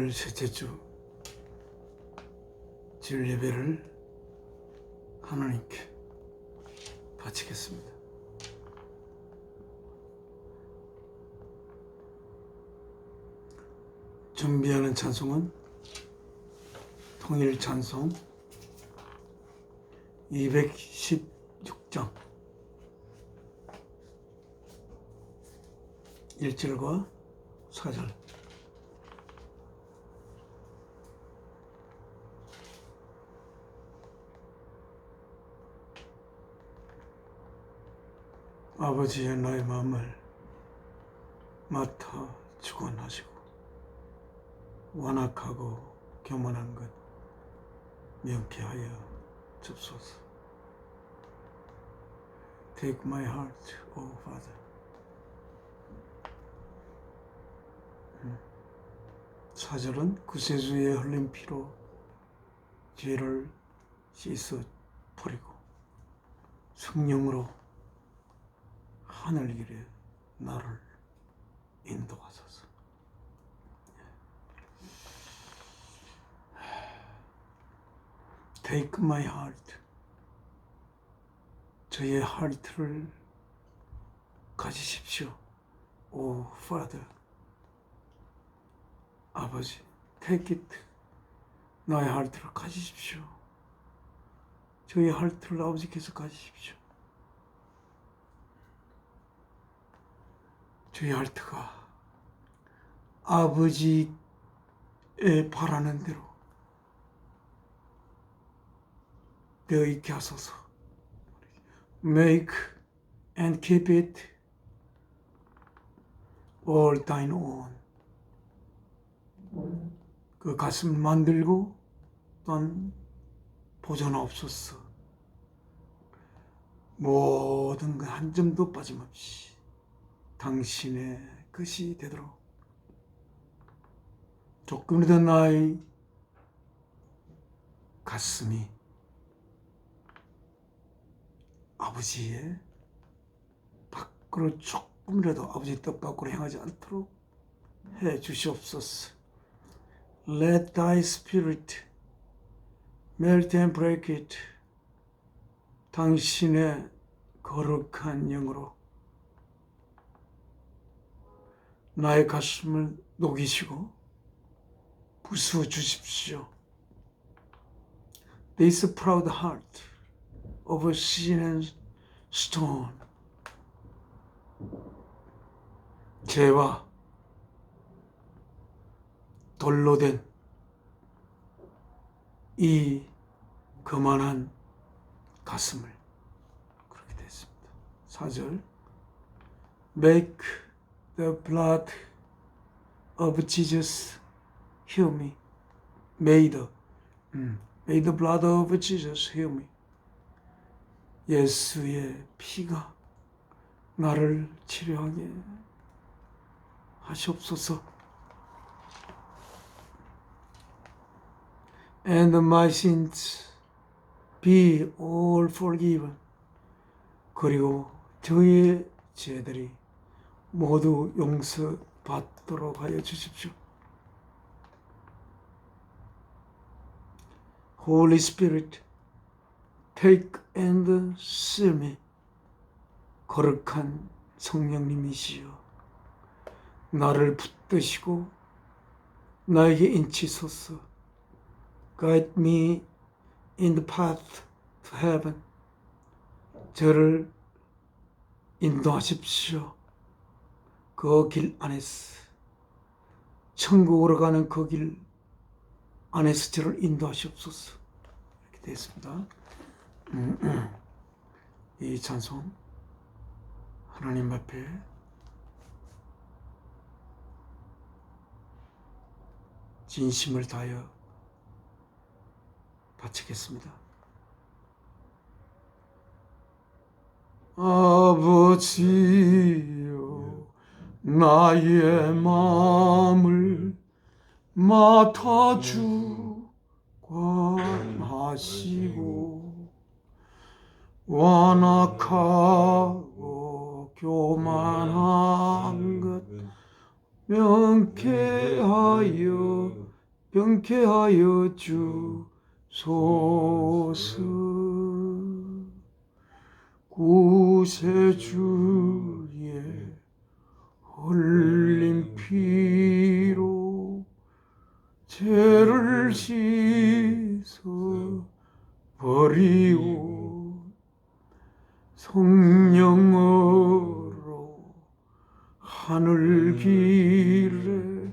오늘 셋째 주 주일 예배를 하나님께 바치겠습니다. 준비하는 찬송은 통일 찬송 216장 1절과 4절. 아버지의 나의 마음을 맡아 주관하시고 완악하고 교만한 것 명쾌하여 줍소서. Take my heart, O Father. 4절은 구세주의 흘린 피로 죄를 씻어 버리고 성령으로 하늘 길에 나를 인도하소서. Take my heart. 저의 하트를 가지십시오. O Father. 아버지, take it. 나의 하트를 가지십시오. 저의 하트를 아버지께서 가지십시오. 저희 하트가 아버지의 바라는 대로 되어 있게 하소서. Make and keep it all thine own. 그 가슴을 만들고 또한 보존하옵소서. 모든 것 한 점도 빠짐없이 당신의 것이 되도록 조금이라도 나의 가슴이 아버지의 밖으로 조금이라도 아버지 뜻 밖으로 향하지 않도록 해 주시옵소서. Let thy spirit melt and break it. 당신의 거룩한 영으로 나의 가슴을 녹이시고 부수어 주십시오. This proud heart of sin and stone. 죄와 돌로 된 이 거만한 가슴을. 그렇게 됐습니다. 4절. Make the blood of Jesus heal me. May the blood of Jesus heal me. 예수의 피가 나를 치료하게 하시옵소서. And my sins be all forgiven. 그리고 저의 죄들이 모두 용서받도록 하여 주십시오. Holy Spirit, take and seal me. 거룩한 성령님이시여, 나를 붙드시고 나에게 인치소서. Guide me in the path to heaven. 저를 인도하십시오. 그 길 안에서, 천국으로 가는 그 길 안에서 저를 인도하시옵소서. 이렇게 되었습니다. 이 찬송 하나님 앞에 진심을 다하여 바치겠습니다. 아버지여, 나의 마음을 맡아 주관하시고 완악하고 교만한 것 명쾌하여 명쾌하여 주소서. 구세주의 흘린 피로 죄를 씻어 버리고 성령으로 하늘 길에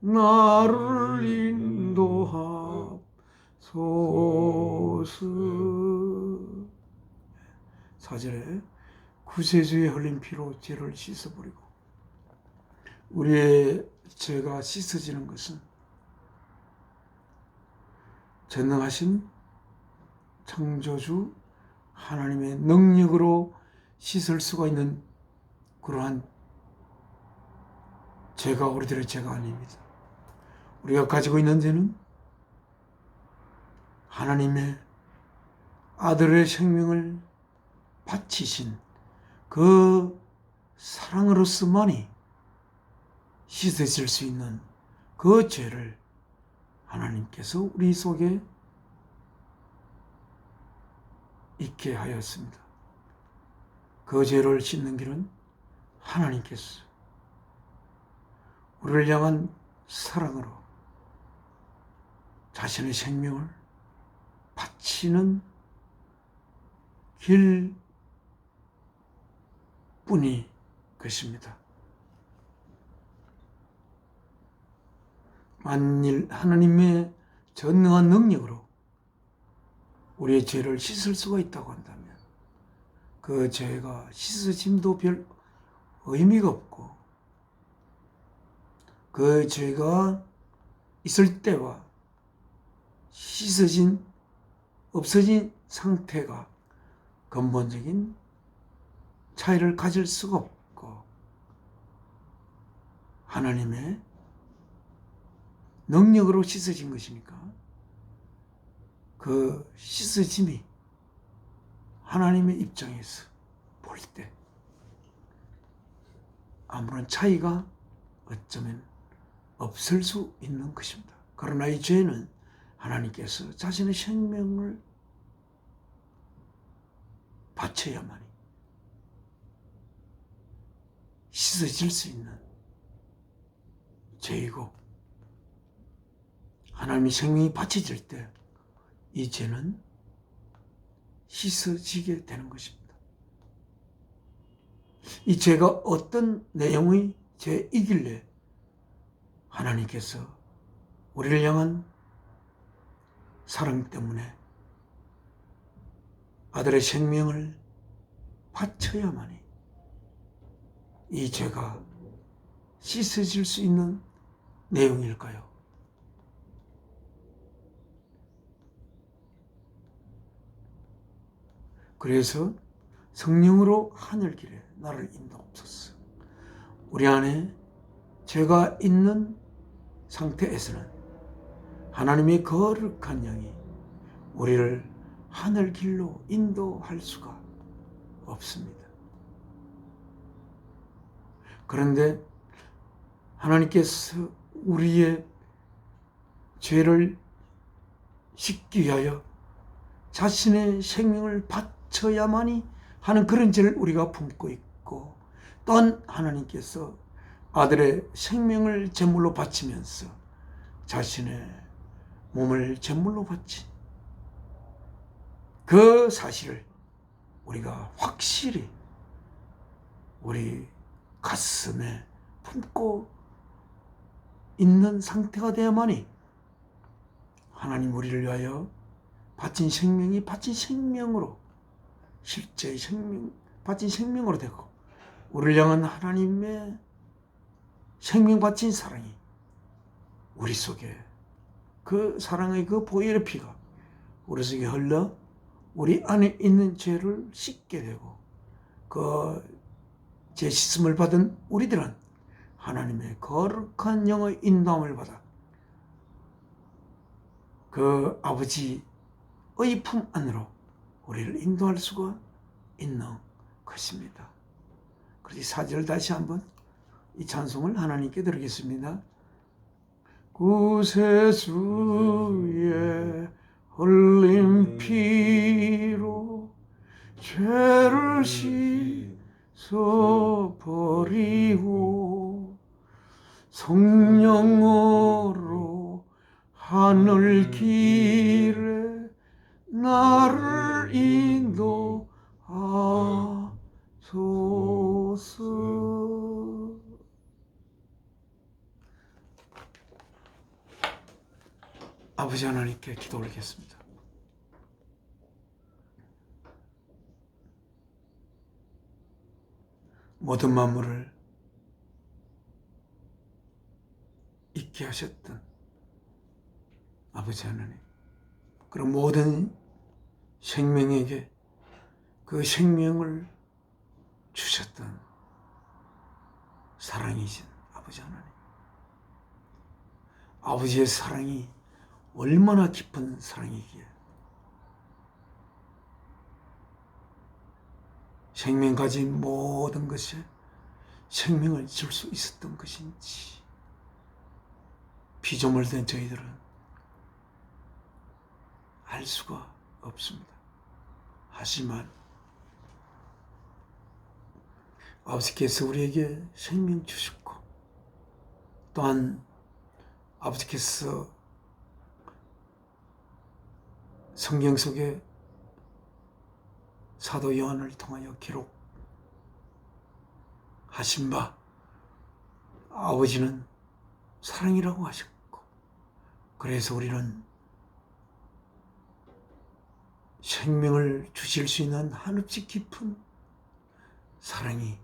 나를 인도하소서. 4절에 구세주의 흘린 피로 죄를 씻어버리고, 우리의 죄가 씻어지는 것은 전능하신 창조주 하나님의 능력으로 씻을 수가 있는 그러한 죄가 우리들의 죄가 아닙니다. 우리가 가지고 있는 죄는 하나님의 아들의 생명을 바치신 그 사랑으로서만이 씻어질 수 있는 그 죄를 하나님께서 우리 속에 있게 하였습니다. 그 죄를 씻는 길은 하나님께서 우리를 향한 사랑으로 자신의 생명을 바치는 길뿐이 것입니다. 만일 하나님의 전능한 능력으로 우리의 죄를 씻을 수가 있다고 한다면 그 죄가 씻어짐도 별 의미가 없고, 그 죄가 있을 때와 씻어진 없어진 상태가 근본적인 차이를 가질 수가 없고, 하나님의 능력으로 씻어진 것이니까 그 씻어짐이 하나님의 입장에서 볼 때 아무런 차이가 어쩌면 없을 수 있는 것입니다. 그러나 이 죄는 하나님께서 자신의 생명을 바쳐야만이 씻어질 수 있는 죄이고, 하나님의 생명이 바쳐질 때 이 죄는 씻어지게 되는 것입니다. 이 죄가 어떤 내용의 죄이길래 하나님께서 우리를 향한 사랑 때문에 아들의 생명을 바쳐야만이 이 죄가 씻어질 수 있는 내용일까요? 그래서 성령으로 하늘길에 나를 인도하옵소서. 우리 안에 죄가 있는 상태에서는 하나님의 거룩한 영이 우리를 하늘길로 인도할 수가 없습니다. 그런데 하나님께서 우리의 죄를 씻기 위하여 자신의 생명을 바쳐야만이 하는 그런 죄를 우리가 품고 있고, 또한 하나님께서 아들의 생명을 제물로 바치면서 자신의 몸을 제물로 바친 그 사실을 우리가 확실히 우리 가슴에 품고 있는 상태가 되어야만이 하나님 우리를 위하여 바친 생명이 바친 생명으로, 실제의 생명, 바친 생명으로 되고, 우리를 향한 하나님의 생명 바친 사랑이 우리 속에, 그 사랑의 그 보혈의 피가 우리 속에 흘러 우리 안에 있는 죄를 씻게 되고, 그 죄 씻음을 받은 우리들은 하나님의 거룩한 영의 인도함을 받아 그 아버지의 품 안으로 우리를 인도할 수가 있는 것입니다. 그래서 4절 다시 한번 이 찬송을 하나님께 드리겠습니다. 구세주의 흘린 피로 죄를 씻어버리고 성령으로 하늘 길에 나를 인도하소서. 아버지 하나님께 기도 올리겠습니다. 모든 만물을 있게 하셨던 아버지 하나님, 그런 모든 생명에게 그 생명을 주셨던 사랑이신 아버지 하나님, 아버지의 사랑이 얼마나 깊은 사랑이기에 생명 가진 모든 것에 생명을 줄 수 있었던 것인지 피조물된 저희들은 알 수가 없습니다. 하지만 아버지께서 우리에게 생명 주셨고, 또한 아버지께서 성경 속에 사도 요한을 통하여 기록하신 바 아버지는 사랑이라고 하셨고, 그래서 우리는 생명을 주실 수 있는 한없이 깊은 사랑이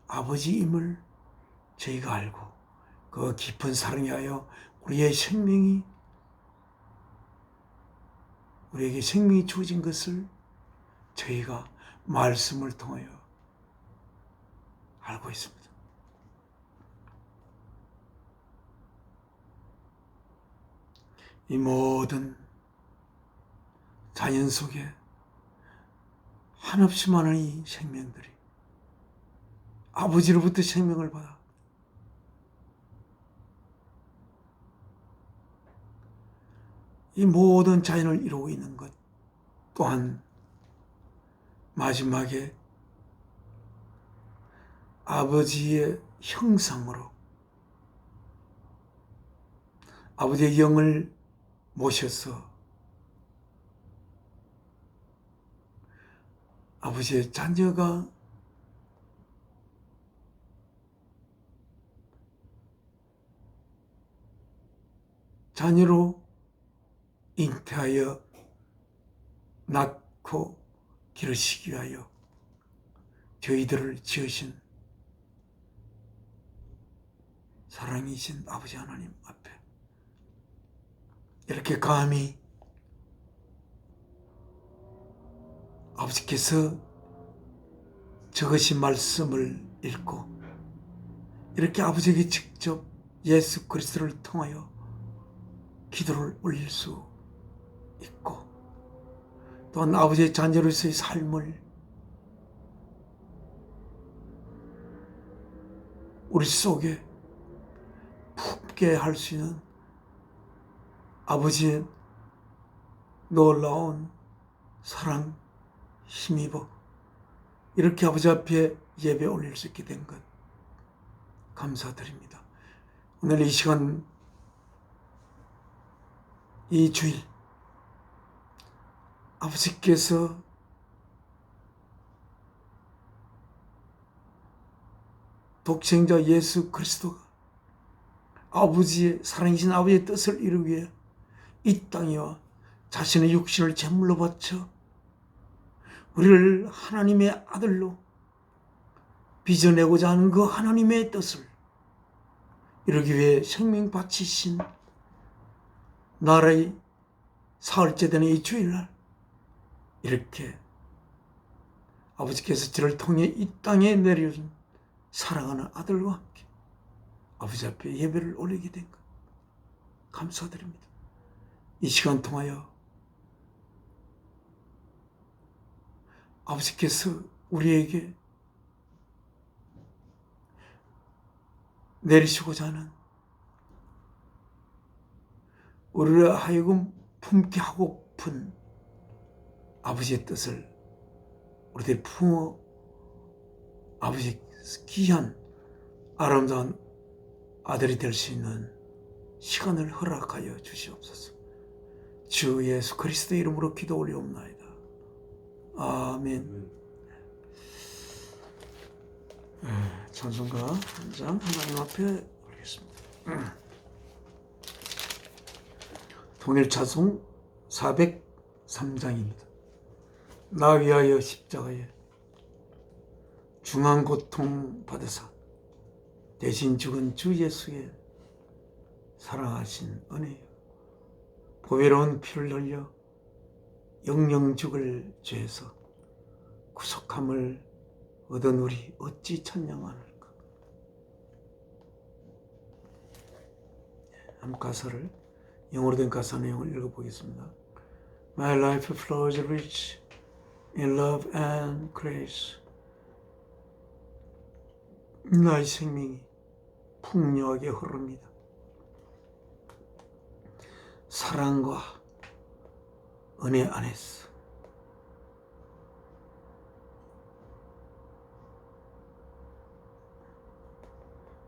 아버지임을 저희가 알고, 그 깊은 사랑에 하여 우리에게 생명이 주어진 것을 저희가 말씀을 통하여 알고 있습니다. 이 모든 자연 속에 한없이 많은 이 생명들이 아버지로부터 생명을 받아 이 모든 자연을 이루고 있는 것 또한 마지막에 아버지의 형상으로 아버지의 영을 모셔서 아버지의 자녀가 자녀로 잉태하여 낳고 기르시기 위하여 저희들을 지으신 사랑이신 아버지 하나님 앞에 이렇게 감히 아버지께서 적으신 말씀을 읽고 이렇게 아버지에게 직접 예수 그리스도를 통하여 기도를 올릴 수 있고, 또한 아버지의 자녀로서의 삶을 우리 속에 품게 할 수 있는 아버지의 놀라운 사랑, 힘입어 이렇게 아버지 앞에 예배 올릴 수 있게 된 것 감사드립니다. 오늘 이 시간, 이 주일 아버지께서 독생자 예수 그리스도가 아버지의 사랑이신 아버지의 뜻을 이루기 위해 이 땅에 와 자신의 육신을 제물로 바쳐 우리를 하나님의 아들로 빚어내고자 하는 그 하나님의 뜻을 이루기 위해 생명 바치신 나라의 사흘째 되는 이 주일날 이렇게 아버지께서 저를 통해 이 땅에 내려준 사랑하는 아들과 함께 아버지 앞에 예배를 올리게 된 것 감사드립니다. 이 시간 통하여 아버지께서 우리에게 내리시고자 하는 우리를 하여금 품게 하고픈 아버지의 뜻을 우리들이 품어 아버지 귀한 아름다운 아들이 될 수 있는 시간을 허락하여 주시옵소서. 주 예수 그리스도의 이름으로 기도 올리옵나이다. 아멘. 찬송가 한 장 하나님 앞에 올리겠습니다. 통일 찬송 403장입니다. 나 위하여 십자가에 중한 고통 받으사 대신 죽은 주 예수의 사랑하신 은혜요, 보배로운 피를 흘려 영영 죽을 죄에서 구속함을 얻은 우리 어찌 찬양하는가. 한번 가사를, 영어로 된 가사 내용을 읽어보겠습니다. My life flows rich in love and grace. 나의 생명이 풍요하게 흐릅니다. 사랑과 은혜 안에서.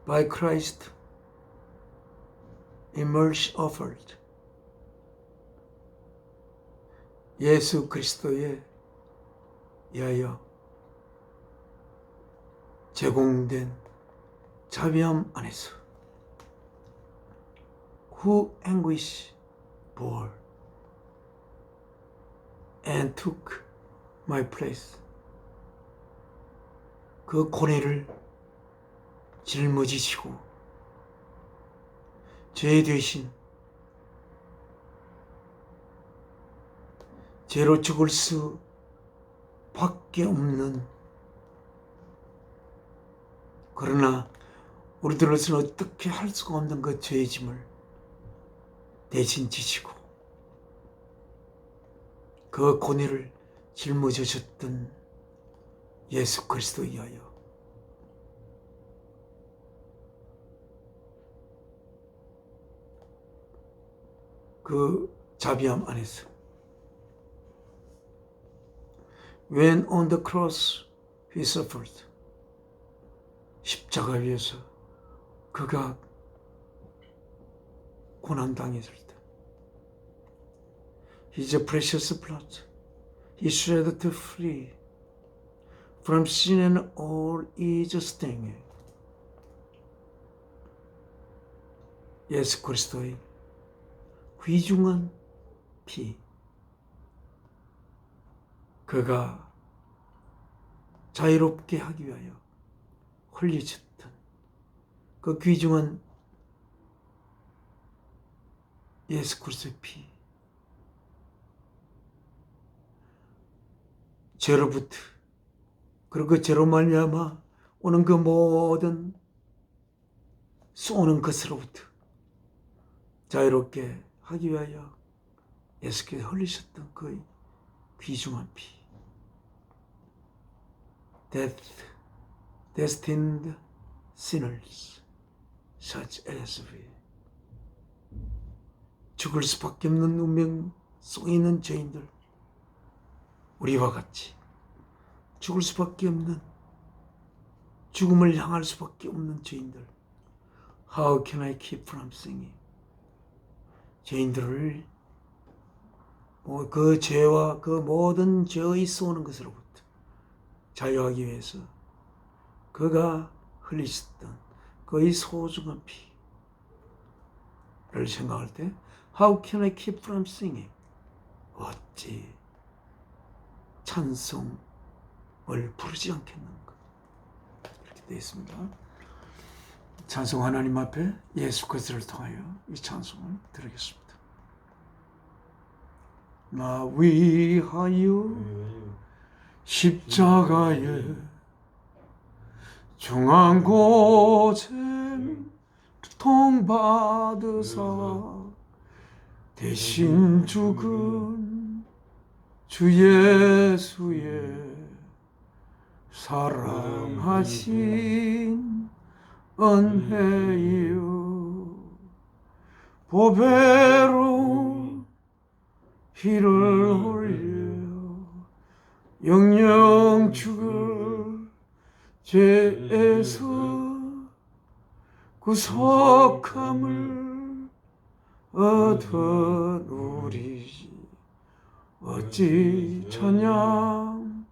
By Christ, immerse offered. 예수 그리스도에 의하여 제공된 자비함 안에서 who anguish bore and took my place. 그 고뇌를 짊어지시고 죄 대신 죄로 죽을 수 밖에 없는, 그러나 우리들로서는 어떻게 할 수가 없는 그 죄의 짐을 대신 지시고 그 고뇌를 짊어지셨던 예수 그리스도에 의하여 그 자비함 안에서 When on the cross he suffered. 십자가 위에서 그가 고난당했을 때 His precious blood he shed to free from sin and all its sting. 예수 그리스도의 귀중한 피, 그가 자유롭게 하기 위하여 흘리셨던 그 귀중한 예수 그리스도의 피, 죄로부터, 그리고 그 죄로 말미암아 오는 그 모든 쏘는 것으로부터 자유롭게 하기 위하여 예수께서 흘리셨던 그 귀중한 피. Death destined sinners such as we. 죽을 수밖에 없는 운명 속에 있는 죄인들, 우리와 같이 죽을 수밖에 없는, 죽음을 향할 수밖에 없는 죄인들. How can I keep from singing? 죄인들을 그 죄와 그 모든 죄의 쏘는 것으로부터 자유하기 위해서 그가 흘리셨던 그의 소중한 피를 생각할 때 How can I keep from singing? 어찌 찬송을 부르지 않겠는가? 이렇게 되어 있습니다. 찬송 하나님 앞에 예수 그리스도를 통하여 이 찬송을 드리겠습니다. 나 위하여 십자가에 중한 고생 통받으사 대신 죽은 주 예수의 사랑하신 은혜요 보배로 피를 흘려 영영 죽을 죄에서 구속함을 얻은 우리 어찌 찬양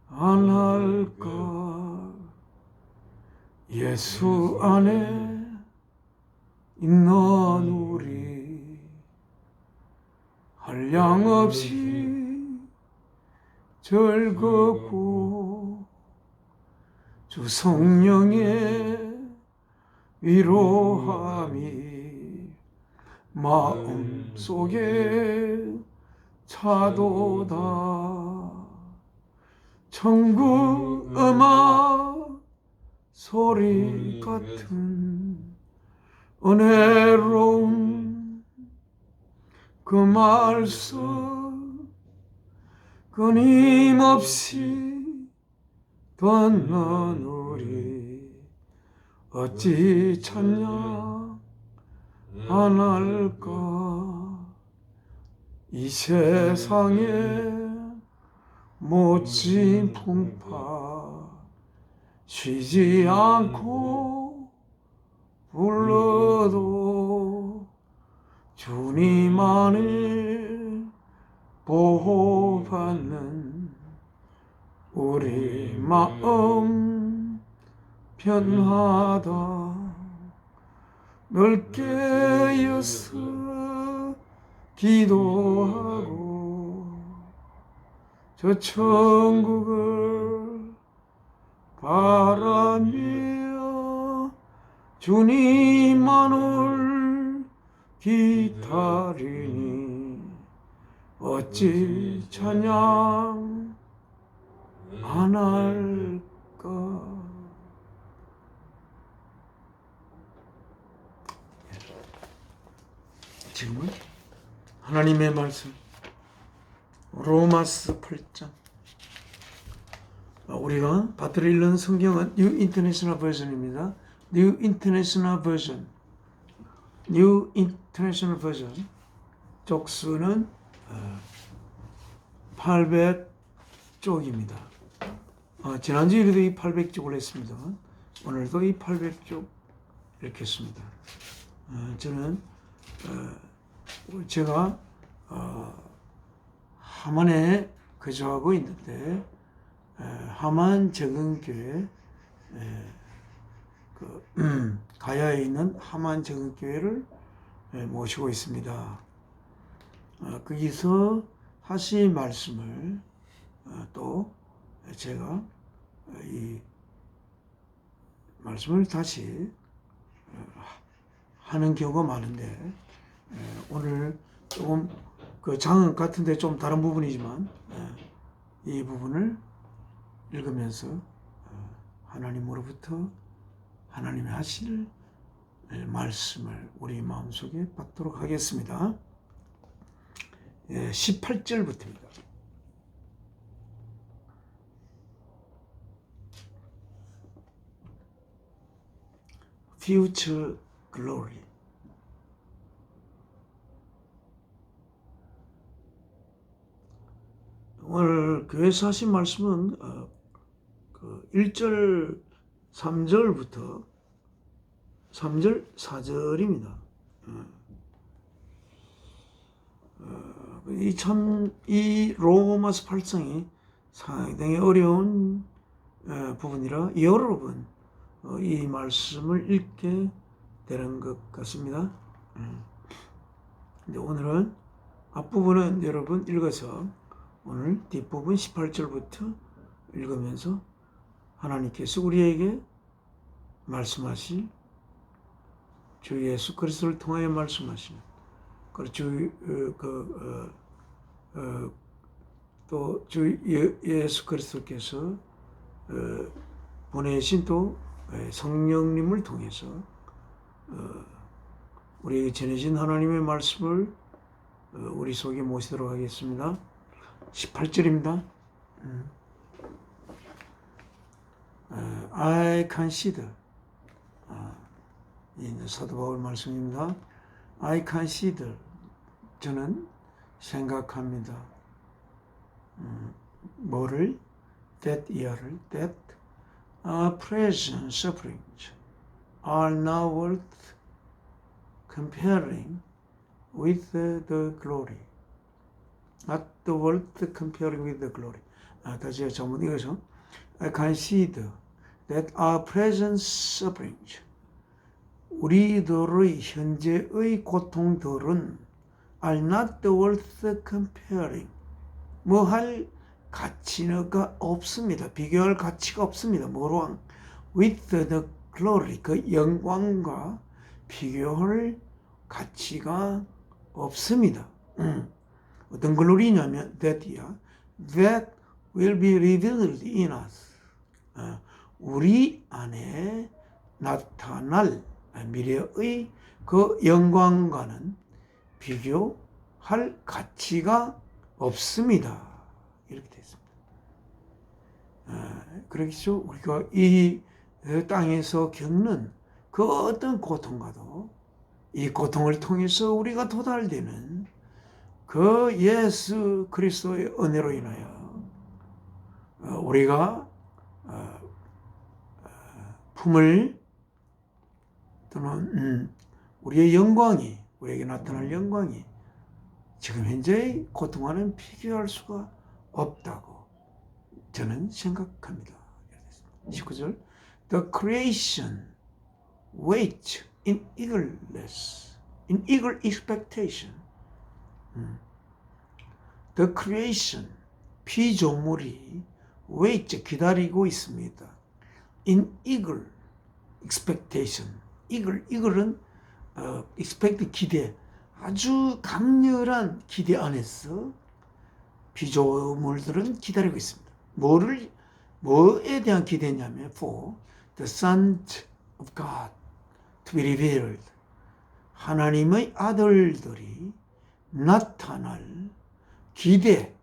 안 할까. 예수 안에 있는 우리 한량없이 즐겁고 주 성령의 위로함이 마음속에 차도다. 천국 음악 소리 같은 은혜로운 그 말씀 끊임없이 듣는 우리 어찌 찬양 안 할까. 이 세상에 멋진 풍파 쉬지 않고 불러도 주님 안에 보호받는 우리 마음 편하다. 늘 깨어서 기도하고 저 천국을 바라며 주님만을 기다리니 어찌 찬양 안 할까. 지금은 하나님의 말씀 로마서 8장. 우리가 받들어 읽는 성경은 뉴 인터내셔널 버전입니다. 뉴 인터내셔널 버전. 뉴 인터내셔널 버전. 족수는 800쪽입니다. 지난주에도 이 800쪽을 했습니다. 오늘도 이 800쪽 읽겠습니다. 저는 제가 하만에 거주하고 있는데 하만 적응교회 가야에 있는 하만 적응교회를 모시고 있습니다. 거기서 하신 말씀을 또 제가 이 말씀을 다시 하는 경우가 많은데 오늘 조금 그 장 같은데 좀 다른 부분이지만 이 부분을 읽으면서 하나님으로부터 하나님의 하실 말씀을 우리 마음속에 받도록 하겠습니다. 18절부터입니다. Future Glory. 오늘 교회에서 하신 말씀은 1절 3절부터 3절 4절입니다. 이 로마서 8장이 상당히 어려운 부분이라 여러 번 이 말씀을 읽게 되는 것 같습니다. 근데 오늘은 앞부분은 여러분 읽어서 오늘 뒷부분 18절부터 읽으면서 하나님께서 우리에게 말씀하신 주 예수 그리스도를 통하여 말씀하신 또 주 예수 그리스도께서 보내신 또 성령님을 통해서 우리에게 전해진 하나님의 말씀을 우리 속에 모시도록 하겠습니다. 18절입니다. I consider 이 사도 바울 말씀입니다. I consider, 저는 생각합니다. 뭐를? that year를, that present sufferings are now worth comparing with the glory. Not the worth comparing with the glory. 다시 전문 이거죠. I consider that our present sufferings, 우리들의 현재의 고통들은 are not worth comparing, 뭐할 가치가 없습니다. 비교할 가치가 없습니다. 뭐랑? with the glory, 그 영광과 비교할 가치가 없습니다. 어떤 글로리냐면 that이야. that will be revealed in us. 우리 안에 나타날 미래의 그 영광과는 비교할 가치가 없습니다. 이렇게 되어 있습니다. 그렇죠. 우리가 이 땅에서 겪는 그 어떤 고통과도 이 고통을 통해서 우리가 도달되는 그 예수 그리스도의 은혜로 인하여 우리가 품을 또는 우리의 영광이, 우리에게 나타날 영광이 지금 현재의 고통과는 비교할 수가 없다고 저는 생각합니다. 19절 The creation waits in eagerness, in eager expectation. The creation, 피조물이 wait, 기다리고 있습니다. In eager expectation. eager은 expect, 기대. 아주 강렬한 기대 안에서 피조물들은 기다리고 있습니다. 뭐에 대한 기대냐면 for the Son of God to be revealed. 하나님의 아들들이 나타날 기대,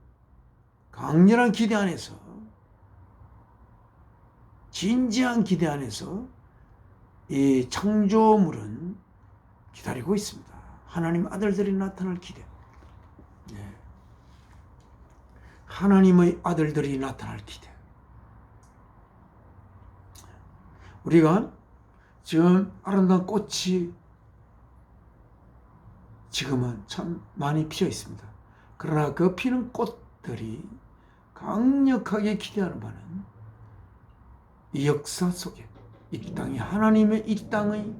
강렬한 기대 안에서, 진지한 기대 안에서 이 창조물은 기다리고 있습니다. 하나님 아들들이 나타날 기대. 하나님의 아들들이 나타날 기대. 우리가 지금 아름다운 꽃이 지금은 참 많이 피어 있습니다. 그러나 그 피는 꽃들이 강력하게 기대하는 바는 이 역사 속에 이 땅에 하나님의 이 땅의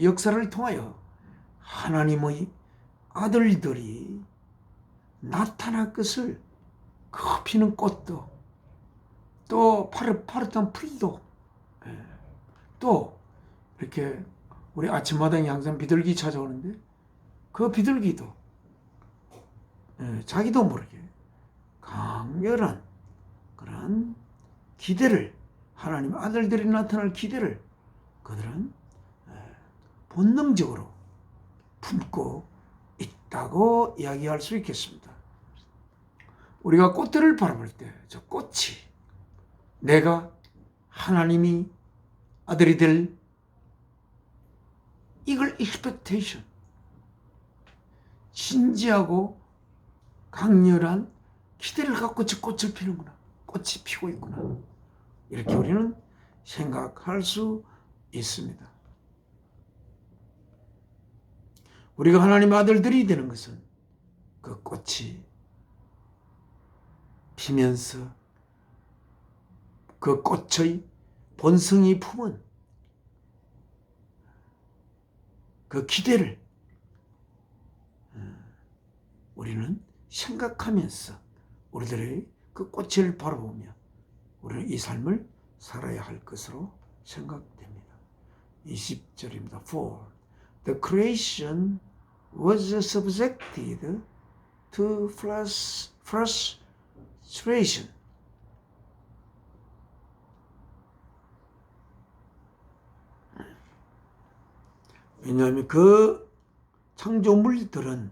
역사를 통하여 하나님의 아들들이 나타날 것을, 그 피는 꽃도 또 파릇파릇한 풀도 또 이렇게 우리 아침마당에 항상 비둘기 찾아오는데 그 비둘기도 자기도 모르게 강렬한 그런 기대를, 하나님 아들들이 나타날 기대를 그들은 본능적으로 품고 있다고 이야기할 수 있겠습니다. 우리가 꽃들을 바라볼 때 저 꽃이 내가 하나님이 아들이 될 이걸 expectation, 진지하고 강렬한 기대를 갖고 저 꽃을 피는구나, 꽃이 피고 있구나, 이렇게 우리는 생각할 수 있습니다. 우리가 하나님의 아들들이 되는 것은 그 꽃이 피면서 그 꽃의 본성이 품은 그 기대를 우리는 생각하면서 우리들의 그 꽃을 바라보며 우리는 이 삶을 살아야 할 것으로 생각됩니다. 20절입니다. For the creation was subjected to frustration. 왜냐하면 그 창조물들은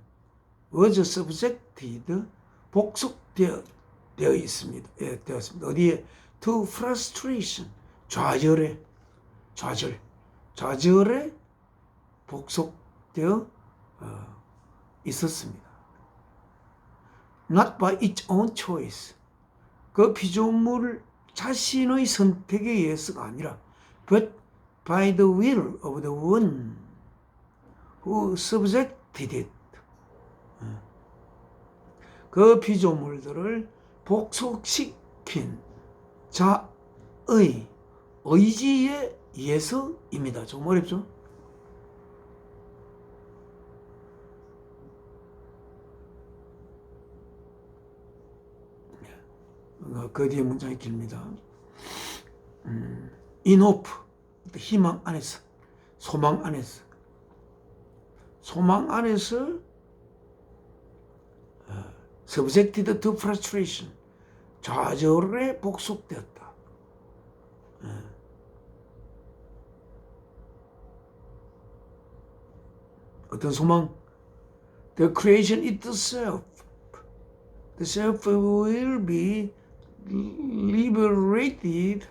was subjected, 복속되어 있습니다. 되었습니다. 어디에? To frustration, 좌절에 복속되어 있었습니다. Not by its own choice. 그 피조물 자신의 선택에 의해서가 아니라 but by the will of the one who subjected it. 그 피조물들을 복속시킨 자의 의지에 의해서입니다. 좀 어렵죠? 그 뒤에 문장이 깁니다. In hope, 희망 안에서, 소망 안에서, 소망 안에서 subjected to frustration, 좌절에 복속되었다. 어떤 소망? The creation itself, the self will be liberated.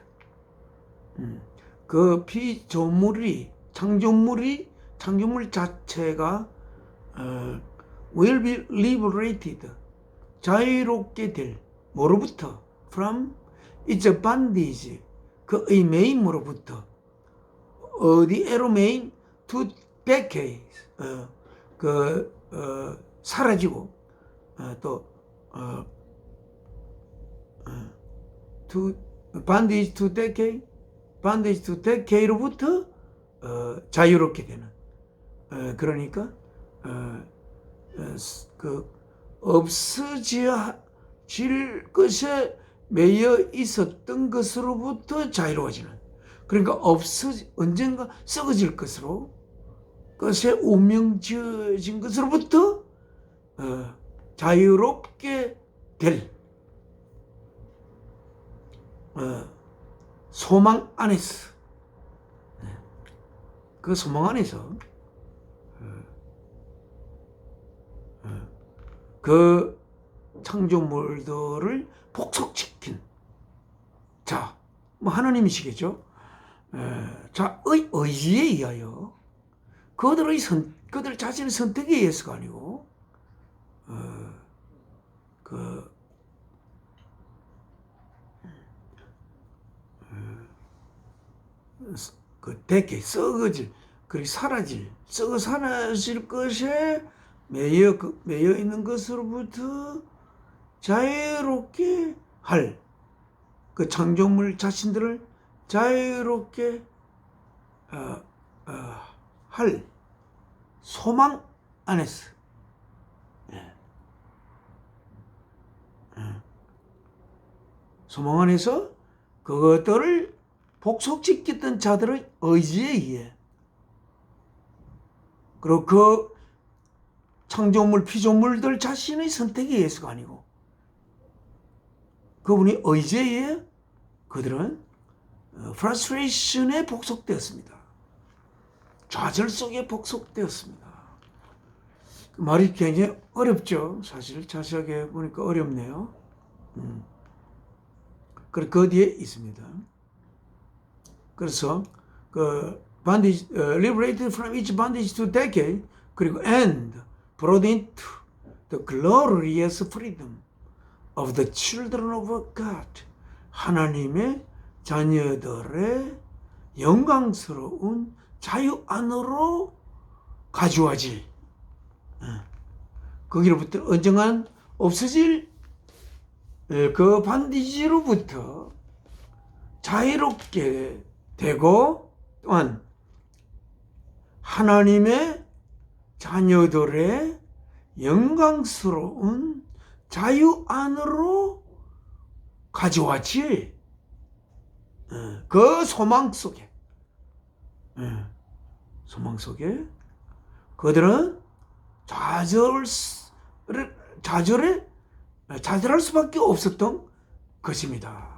그 피조물이 창조물 자체가 will be liberated. 자유롭게 될 뭐로부터? From its bondage. 그의 매임으로부터. 어디에로 매임? To decades. 사라지고 to bondage to decay, bondage to decay로부터 자유롭게 되는. 그러니까 그 없어질 것에 매여 있었던 것으로부터 자유로워지는. 그러니까 언젠가 썩어질 것으로 것에 운명지어진 것으로부터 자유롭게 될 소망 안에서, 그 소망 안에서 그 창조물들을 복속시킨 자, 뭐 하나님이시겠죠. 자의 의지에 의하여 그들 자신의 선택에 의해서가 아니고 대개 썩어질, 그리고 썩어 사라질 것에 매여 있는 것으로부터 자유롭게 할, 그 창조물 자신들을 자유롭게 할 소망 안에서, 소망 안에서 그것들을 복속시켰던 자들의 의지에 의해, 그리고 그 창조물, 피조물들 자신의 선택에 의해서가 아니고 그분의 의지에 의해 그들은 프러스트레이션에 복속되었습니다. 좌절 속에 복속되었습니다. 그 말이 굉장히 어렵죠. 사실 자세하게 보니까 어렵네요. 그리고 그 뒤에 있습니다. 그래서 그 bondage, liberated from each bondage to decay, 그리고 and brought into the glorious freedom of the children of God. 하나님의 자녀들의 영광스러운 자유 안으로 가져와질, 거기로부터 언젠간 없어질 그 반디지로부터 자유롭게 되고, 또한 하나님의 자녀들의 영광스러운 자유 안으로 가져와질 그 소망 속에, 그들은 좌절할 수밖에 없었던 것입니다.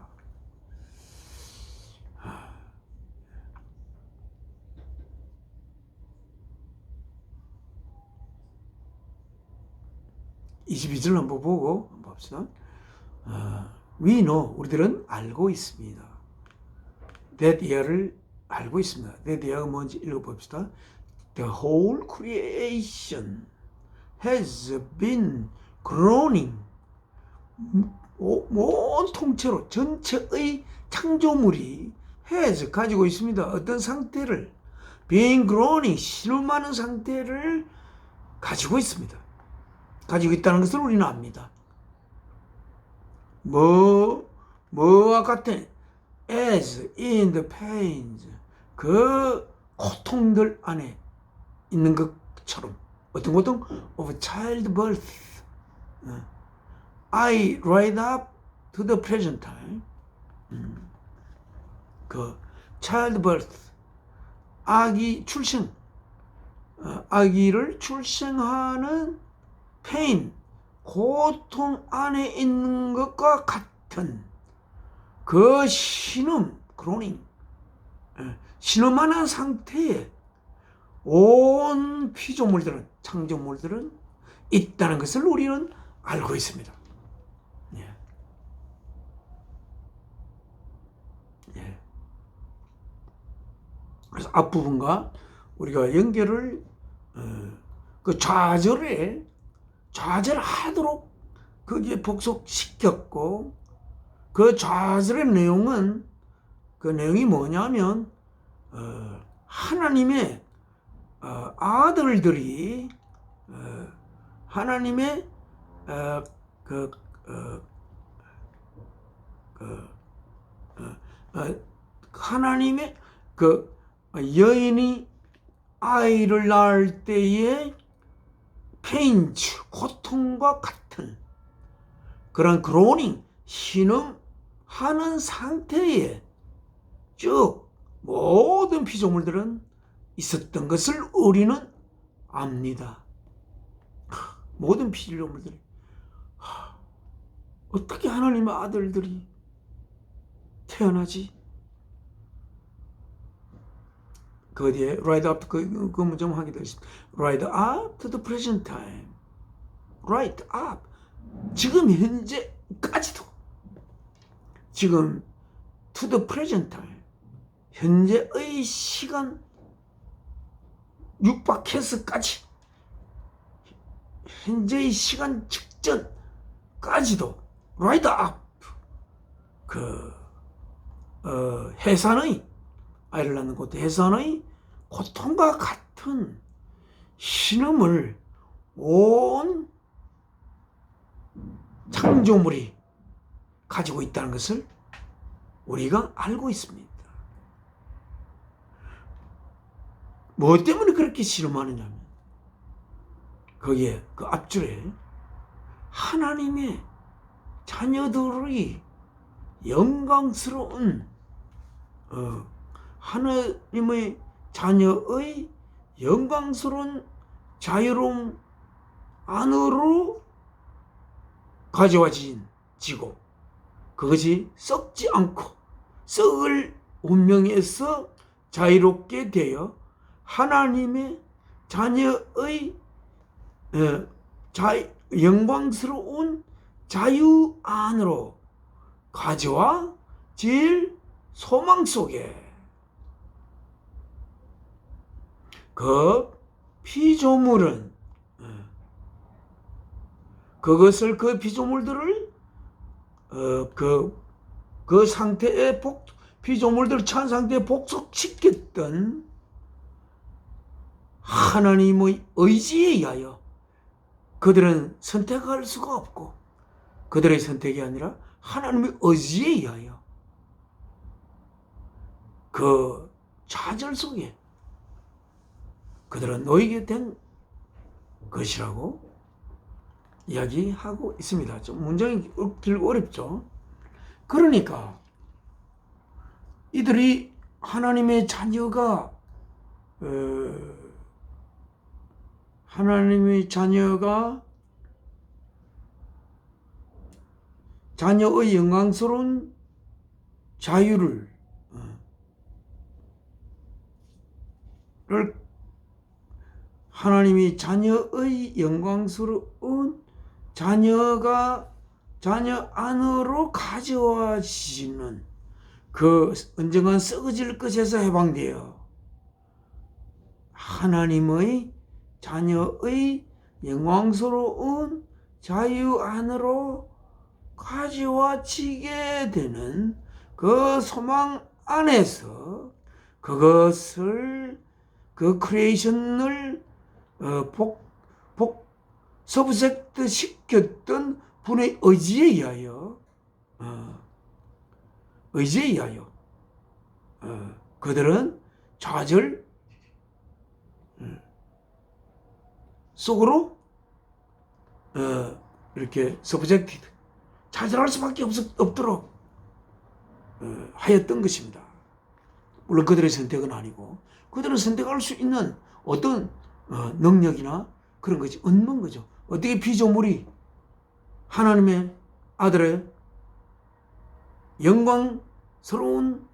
22절 한번 보고 봅시다. We know, 우리들은 알고 있습니다. That year를 알고 있습니다. That year가 뭔지 읽어봅시다. The whole creation has been groaning. 온 통째로 전체의 창조물이 has 가지고 있습니다. 어떤 상태를 being groaning 신음하는 상태를 가지고 있습니다. 가지고 있다는 것을 우리는 압니다. 뭐와 같은 as in the pains 그 고통들 안에 있는 것처럼 어떤 고통? of childbirth. I ride up to the present time. 그 childbirth 아기 출생 아기를 출생하는 pain 고통 안에 있는 것과 같은 그 신음 groaning 신음하는 상태에 온 피조물들은 창조물들은 있다는 것을 우리는 알고 있습니다. 예. 예. 그래서 앞부분과 우리가 연결을 그 좌절하도록 거기에 복속시켰고 그 좌절의 내용은 그 내용이 뭐냐면 하나님의 아들들이 하나님의 하나님의 그 여인이 아이를 낳을 때의 페인츠 고통과 같은 그런 그로닝 신음하는 상태에 쭉 모든 피조물들은 있었던 것을 우리는 압니다. 모든 피조물들이 어떻게 하나님의 아들들이 태어나지? 그 뒤에 right up 그 문장 하게 되어 있습니다. Right up to the present time. Right up. 지금 현재까지도. 지금 to the present time. 현재의 시간 육박해서까지. 현재의 시간 직전까지도 right up. 해산의 아이를 낳는 곳 해산의 고통과 같은 신음을 온 창조물이 가지고 있다는 것을 우리가 알고 있습니다. 뭐 때문에 그렇게 신음하느냐면 거기에 그 앞줄에 하나님의 자녀들의 영광스러운 하나님의 자녀의 영광스러운 자유로움 안으로 가져와지고 그것이 썩지 않고 썩을 운명에서 자유롭게 되어 하나님의 자녀의 영광스러운 자유 안으로 가져와질 소망 속에 그 피조물은 그것을 그 피조물들을 그 상태에 피조물들을 처한 상태에 복속시켰던 하나님의 의지에 의하여 그들은 선택할 수가 없고 그들의 선택이 아니라 하나님의 의지에 의하여 그 좌절 속에 그들은 놓이게 된 것이라고 이야기하고 있습니다. 좀 문장이 길고 어렵죠. 그러니까 이들이 하나님의 자녀가 자녀의 영광스러운 자유를 하나님이 자녀의 영광스러운 자녀 안으로 가져와지는 그 언젠간 썩어질 것에서 해방되어 하나님의 자녀의 영광스러운 자유 안으로 가져와지게 되는 그 소망 안에서 그것을 그 크리에이션을 서브젝트 시켰던 분의 의지에 의하여 그들은 좌절 속으로 이렇게 서브젝티드 좌절할 수밖에 없도록 하였던 것입니다. 물론 그들의 선택은 아니고 그들은 선택할 수 있는 어떤 능력이나 그런 것이 없는 거죠. 어떻게 피조물이 하나님의 아들의 영광스러운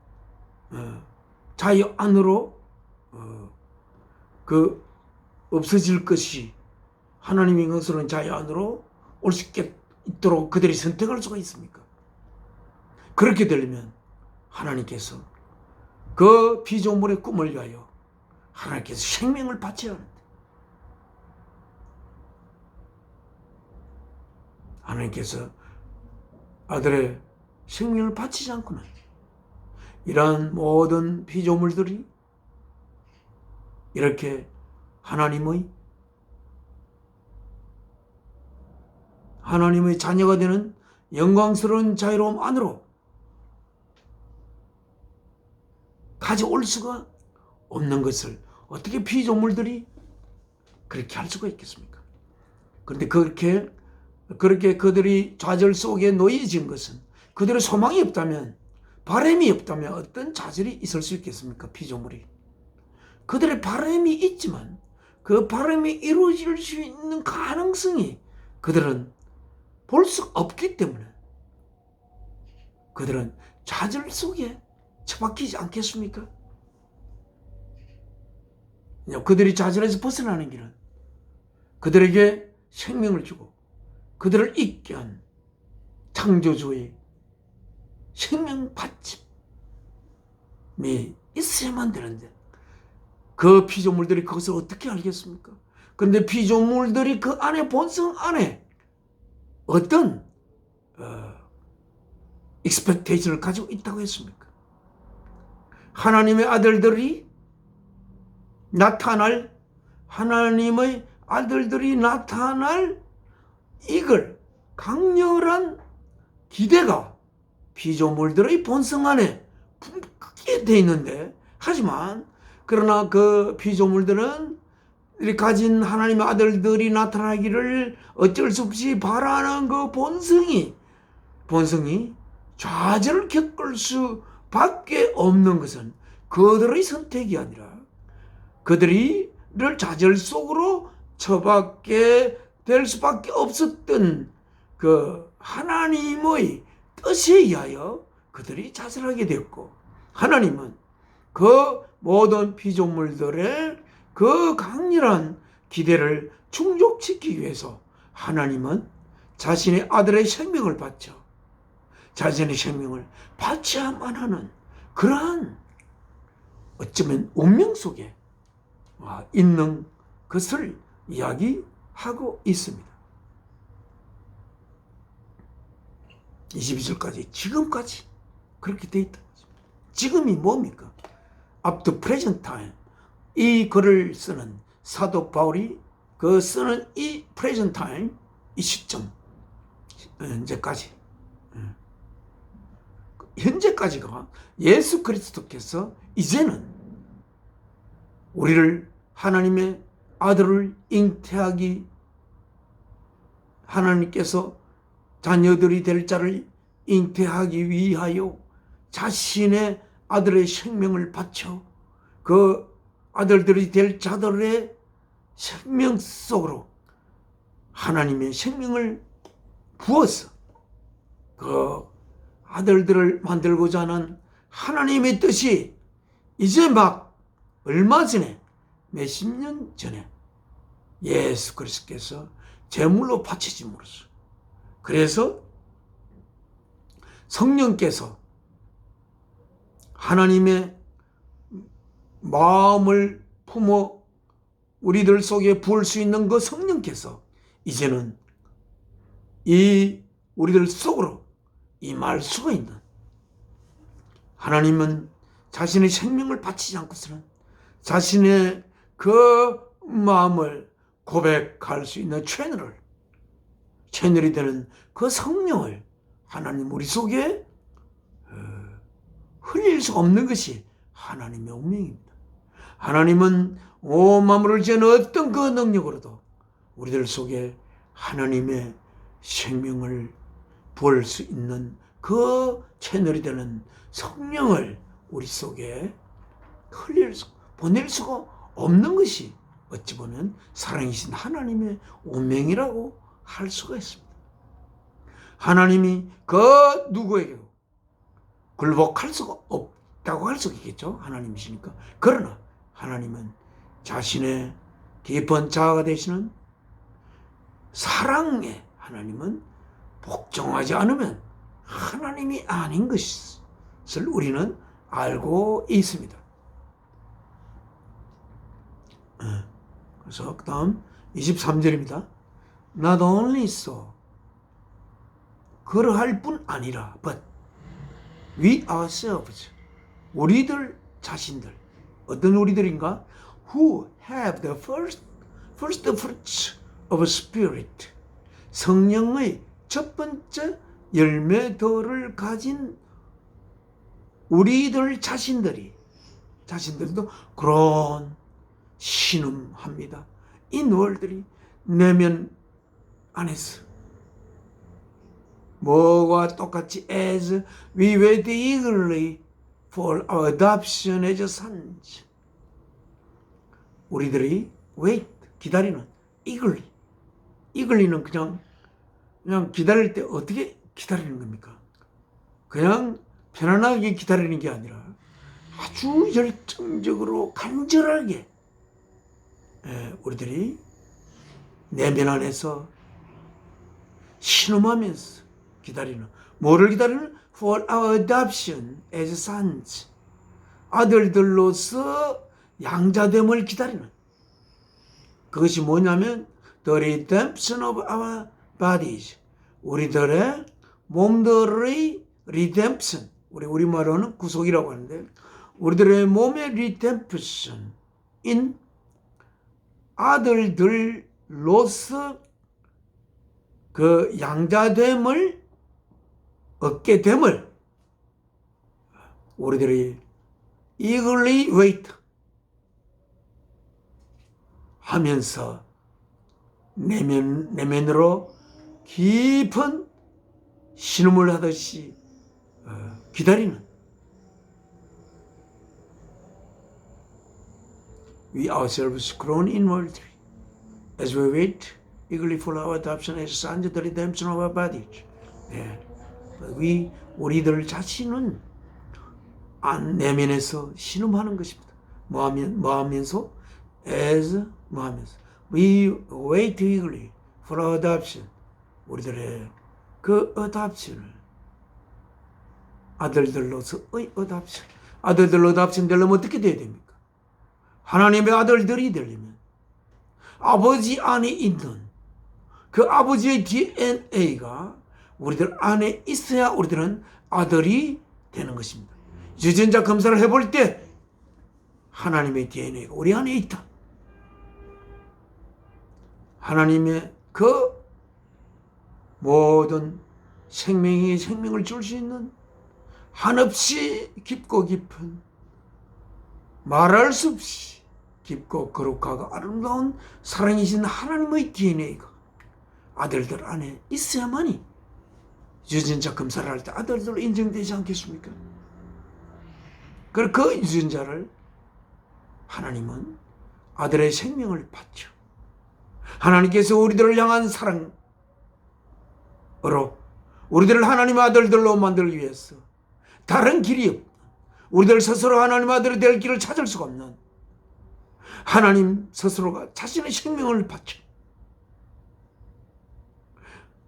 자유 안으로 그 없어질 것이 하나님의 영광스러운 자유 안으로 올 수 있도록 그들이 선택할 수가 있습니까? 그렇게 되려면 하나님께서 그 피조물의 꿈을 위하여 하나님께서 생명을 바쳐야 하는데 하나님께서 아들의 생명을 바치지 않고는 이러한 모든 피조물들이 이렇게 하나님의 자녀가 되는 영광스러운 자유로움 안으로 가져올 수가 없는 것을 어떻게 피조물들이 그렇게 할 수가 있겠습니까? 그런데 그렇게 그들이 좌절 속에 놓여진 것은 그들의 소망이 없다면, 바람이 없다면 어떤 좌절이 있을 수 있겠습니까? 피조물이. 그들의 바람이 있지만 그 바람이 이루어질 수 있는 가능성이 그들은 볼 수 없기 때문에 그들은 좌절 속에 처박히지 않겠습니까? 그들이 좌절에서 벗어나는 길은 그들에게 생명을 주고 그들을 있게 한 창조주의 생명 받침이 있어야만 되는데 그 피조물들이 그것을 어떻게 알겠습니까? 그런데 피조물들이 그 안에 본성 안에 어떤 expectation을 가지고 있다고 했습니까? 하나님의 아들들이 하나님의 아들들이 나타날 이걸 강렬한 기대가 피조물들의 본성 안에 품게 돼 있는데, 하지만 그러나 그 피조물들은 가진 하나님의 아들들이 나타나기를 어쩔 수 없이 바라는 그 본성이 좌절을 겪을 수밖에 없는 것은 그들의 선택이 아니라 그들을 좌절 속으로 처박게 될 수밖에 없었던 그 하나님의 뜻에 의하여 그들이 좌절하게 됐고, 하나님은 그 모든 피조물들의 그 강렬한 기대를 충족시키기 위해서 하나님은 자신의 아들의 생명을 바쳐 자신의 생명을 바쳐야만 하는 그러한 어쩌면 운명 속에 있는 것을 이야기하고 있습니다. 22절까지 지금까지 그렇게 돼 있다. 지금이 뭡니까? Up to present time. 이 글을 쓰는 사도 바울이 그 쓰는 이 present time, 이 시점, 현재까지가 예수 그리스도께서 이제는 우리를 하나님의 아들을 잉태하기, 하나님께서 자녀들이 될 자를 잉태하기 위하여 자신의 아들의 생명을 바쳐 그 아들들이 될 자들의 생명 속으로 하나님의 생명을 부어서 그 아들들을 만들고자 하는 하나님의 뜻이 이제 막 얼마 전에, 몇십 년 전에 예수 그리스도께서 제물로 바치심으로써, 그래서 성령께서 하나님의 마음을 품어 우리들 속에 부을 수 있는 그 성령께서 이제는 이 우리들 속으로 임할 수가 있는, 하나님은 자신의 생명을 바치지 않고서는 자신의 그 마음을 고백할 수 있는 채널이 되는 그 성령을 하나님 우리 속에 흘릴 수 없는 것이 하나님의 운명입니다. 하나님은 온 만물을 지은 어떤 그 능력으로도 우리들 속에 하나님의 생명을 부을 수 있는 그 채널이 되는 성령을 우리 속에 보낼 수가 없는 것이 어찌 보면 살아계신 하나님의 운명이라고 할 수가 있습니다. 하나님이 그 누구에게도 굴복할 수가 없다고 할 수가 있겠죠. 하나님이시니까. 그러나 하나님은 자신의 깊은 자아가 되시는 사랑에 하나님은 복종하지 않으면 하나님이 아닌 것을 우리는 알고 있습니다. 그래서 그 다음 23절입니다. Not only so, 그러할 뿐 아니라 but we ourselves, 우리들 자신들, 어떤 우리들인가? Who have the first fruits of spirit, 성령의 첫 번째 열매들을 가진 우리들 자신들도 그런 신음합니다. 이 노을들이 내면 안에서 뭐와 똑같이 as we wait eagerly for our adoption as sons, 우리들이 wait, 기다리는, eagerly는 그냥 기다릴 때 어떻게 기다리는 겁니까? 그냥 편안하게 기다리는 게 아니라 아주 열정적으로 간절하게 우리들이 내면 안에서 신음하면서 기다리는, 뭐를 기다리는? For our adoption as sons, 아들들로서 양자됨을 기다리는, 그것이 뭐냐면 the redemption of our bodies, 우리들의 몸들의 redemption, 우리말로는 구속이라고 하는데 우리들의 몸의 redemption in 아들들로서 그 양자됨을 얻게 됨을 우리들이 eagerly wait 하면서 내면으로 깊은 신음을 하듯이 기다리는, we ourselves groan inwardly as we wait eagerly for our adoption as sons, the redemption of our bodies. 우리들 자신은 내면에서 신음하는 것입니다. 뭐하면서? 뭐하면서? We wait eagerly for our adoption. 우리들의 그 adoption을, 아들들로서의 adoption. 아들들로 adoption 되려면 어떻게 돼야 됩니까? 하나님의 아들들이 되려면 아버지 안에 있는 그 아버지의 DNA가 우리들 안에 있어야 우리들은 아들이 되는 것입니다. 유전자 검사를 해볼 때 하나님의 DNA가 우리 안에 있다. 하나님의 그 모든 생명을 줄 수 있는 한없이 깊고 깊은, 말할 수 없이 깊고 거룩하고 아름다운 사랑이신 하나님의 DNA가 아들들 안에 있어야만이 유전자 검사를 할 때 아들들로 인정되지 않겠습니까? 그 유전자를 하나님은 아들의 생명을 받죠. 하나님께서 우리들을 향한 사랑으로 우리들을 하나님의 아들들로 만들기 위해서 다른 길이 없는, 우리들 스스로 하나님의 아들이 될 길을 찾을 수가 없는 하나님 스스로가 자신의 생명을 바쳐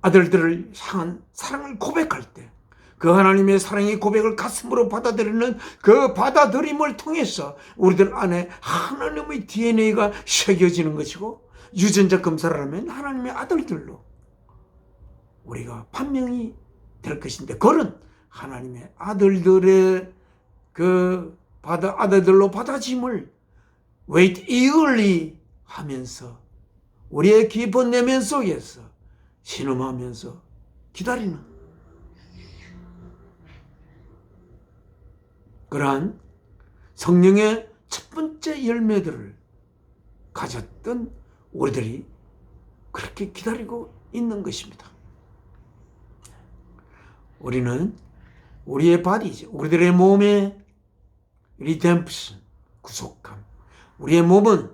아들들을 향한 사랑을 고백할 때 그 하나님의 사랑의 고백을 가슴으로 받아들이는 그 받아들임을 통해서 우리들 안에 하나님의 DNA가 새겨지는 것이고, 유전자 검사를 하면 하나님의 아들들로 우리가 판명이 될 것인데, 그런 하나님의 아들들의 그 아들들로 받아짐을 wait eagerly 하면서 우리의 깊은 내면 속에서 신음하면서 기다리는 그러한 성령의 첫 번째 열매들을 가졌던 우리들이 그렇게 기다리고 있는 것입니다. 우리는 우리의 바디죠. 우리들의 몸의 리뎀프션, 구속함. 우리의 몸은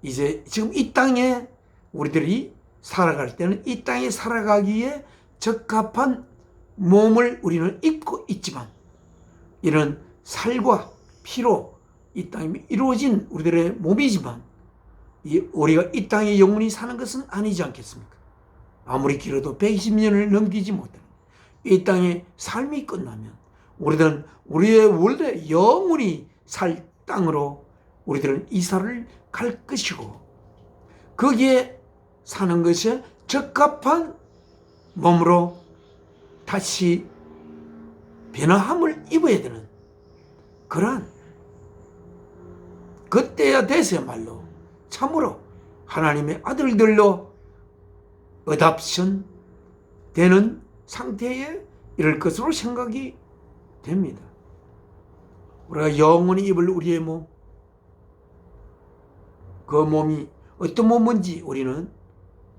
이제 지금 이 땅에 우리들이 살아갈 때는 이 땅에 살아가기에 적합한 몸을 우리는 입고 있지만, 이런 살과 피로 이 땅에 이루어진 우리들의 몸이지만, 우리가 이 땅에 영원히 사는 것은 아니지 않겠습니까? 아무리 길어도 120년을 넘기지 못하는 이 땅의 삶이 끝나면 우리들은 우리의 원래 영원히 살 땅으로 우리들은 이사를 갈 것이고, 거기에 사는 것에 적합한 몸으로 다시 변화함을 입어야 되는 그러한, 그때야 돼서야말로 참으로 하나님의 아들들로 어답션 되는 상태에 이를 것으로 생각이 됩니다. 우리가 영원히 입을 우리의 몸, 그 몸이 어떤 몸인지 우리는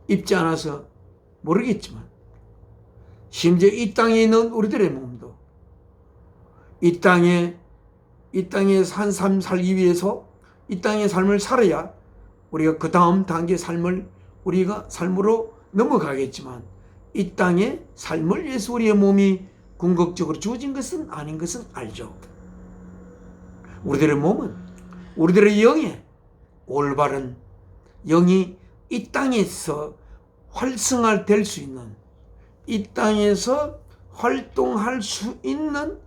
입지 않아서 모르겠지만, 심지어 이 땅에 있는 우리들의 몸도 이 땅에 산 삶 살기 위해서 이 땅의 삶을 살아야 우리가 그 다음 단계 우리가 삶으로 넘어가겠지만, 이 땅의 삶을 위해서 우리의 몸이 궁극적으로 주어진 것은 아닌 것은 알죠. 우리들의 몸은 우리들의 영의 올바른 영이 이 땅에서 활성화될 수 있는, 이 땅에서 활동할 수 있는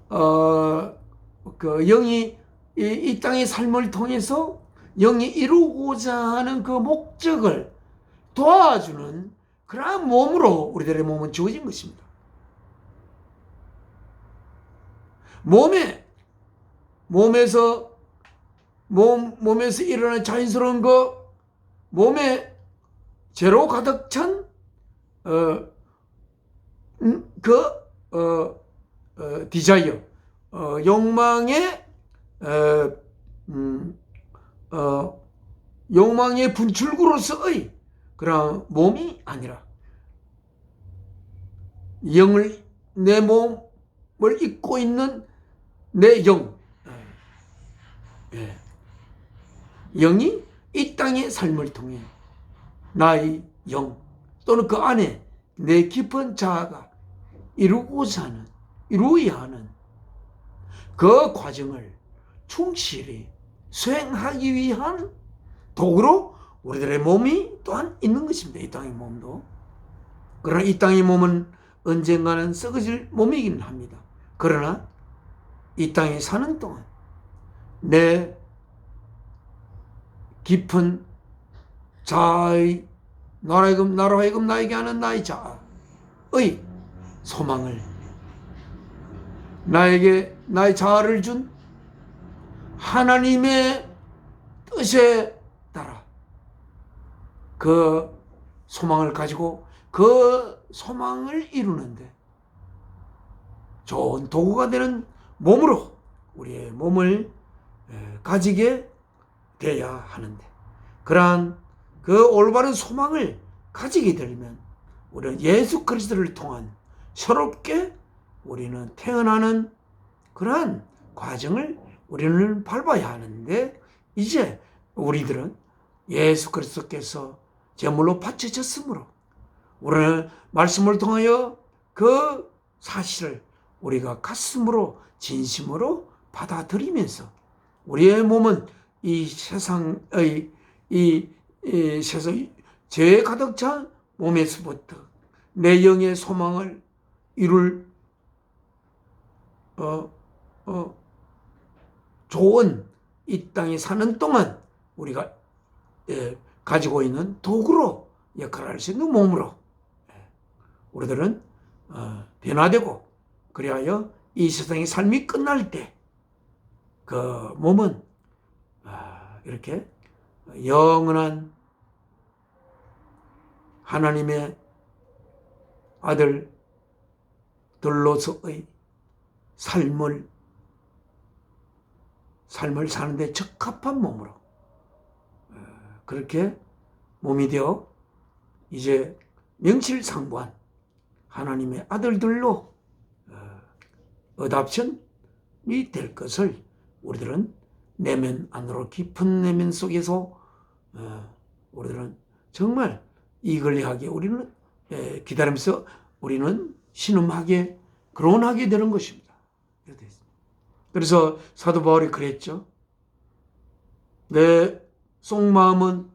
그 영이 이 땅의 삶을 통해서 영이 이루고자 하는 그 목적을 도와주는 그러한 몸으로 우리들의 몸은 주어진 것입니다. 몸에서 일어나는 자연스러운 몸에 죄로 가득 찬 디자이어, 욕망의 분출구로서의 그런 몸이 아니라, 내 몸을 입고 있는 내 영이 이 땅의 삶을 통해 나의 영 또는 그 안에 내 깊은 자아가 이루어야 하는 그 과정을 충실히 수행하기 위한 도구로 우리들의 몸이 또한 있는 것입니다. 이 땅의 몸도. 그러나 이 땅의 몸은 언젠가는 썩어질 몸이긴 합니다. 그러나 이 땅에 사는 동안 내 깊은 자아의 나로 하여금 나에게 하는 나의 자아의 소망을, 나에게 나의 자아를 준 하나님의 뜻에 따라 그 소망을 가지고 그 소망을 이루는데 좋은 도구가 되는 몸으로 우리의 몸을 가지게 돼야 하는데, 그러한 그 올바른 소망을 가지게 되려면 우리는 예수 그리스도를 통한 새롭게 우리는 태어나는 그러한 과정을 우리는 밟아야 하는데, 이제 우리들은 예수 그리스도께서 제물로 바쳐졌으므로 우리는 말씀을 통하여 그 사실을 우리가 가슴으로 진심으로 받아들이면서 우리의 몸은 이 세상의 세상 죄에 가득 찬 몸에서부터 내 영의 소망을 이룰 좋은 이 땅에 사는 동안 우리가 가지고 있는 도구로 역할을 할 수 있는 몸으로 우리들은 변화되고, 그리하여 이 세상의 삶이 끝날 때 그 몸은 이렇게 영원한 하나님의 아들들로서의 삶을 사는데 적합한 몸으로 그렇게 몸이 되어 이제 명실상부한 하나님의 아들들로 어답션이 될 것을 우리들은 내면 안으로 깊은 내면 속에서 우리들은 정말 이글리하게 우리는 기다리면서 우리는 신음하게 groan하게 되는 것입니다. 그래서 사도 바울이 그랬죠. 내 속마음은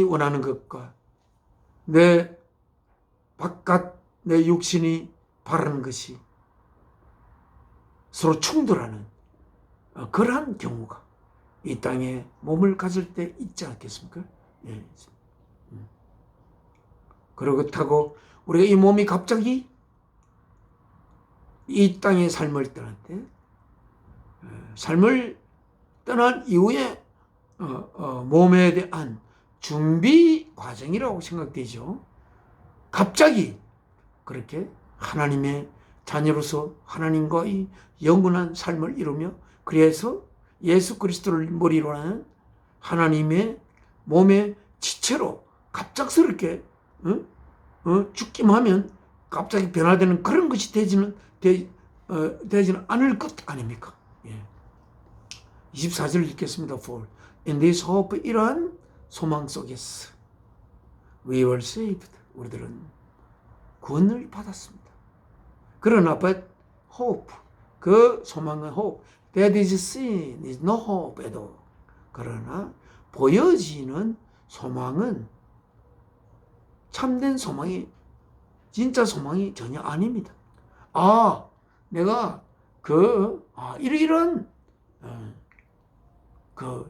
원하는 것과 내 바깥 내 육신이 바라는 것이 서로 충돌하는 그러한 경우가 이 땅에 몸을 가질 때 있지 않겠습니까? 예. 그렇다고 우리가 이 몸이 갑자기 이 땅의 삶을 떠날 때 삶을 떠난 이후에 몸에 대한 준비 과정이라고 생각되죠. 갑자기 그렇게 하나님의 자녀로서 하나님과의 영원한 삶을 이루며, 그래서 예수 그리스도를 머리로 하는 하나님의 몸의 지체로 갑작스럽게 죽기만 하면 갑자기 변화되는 그런 것이 되지는 않을 것 아닙니까? 예. 24절 읽겠습니다. For in this hope, 이러한 소망 속에서 we were saved, 우리들은 구원을 받았습니다. 그러나 but hope, 그 소망은 hope that is seen is no hope at all. 그러나 보여지는 소망은 참된 소망이, 진짜 소망이 전혀 아닙니다. 내가 이런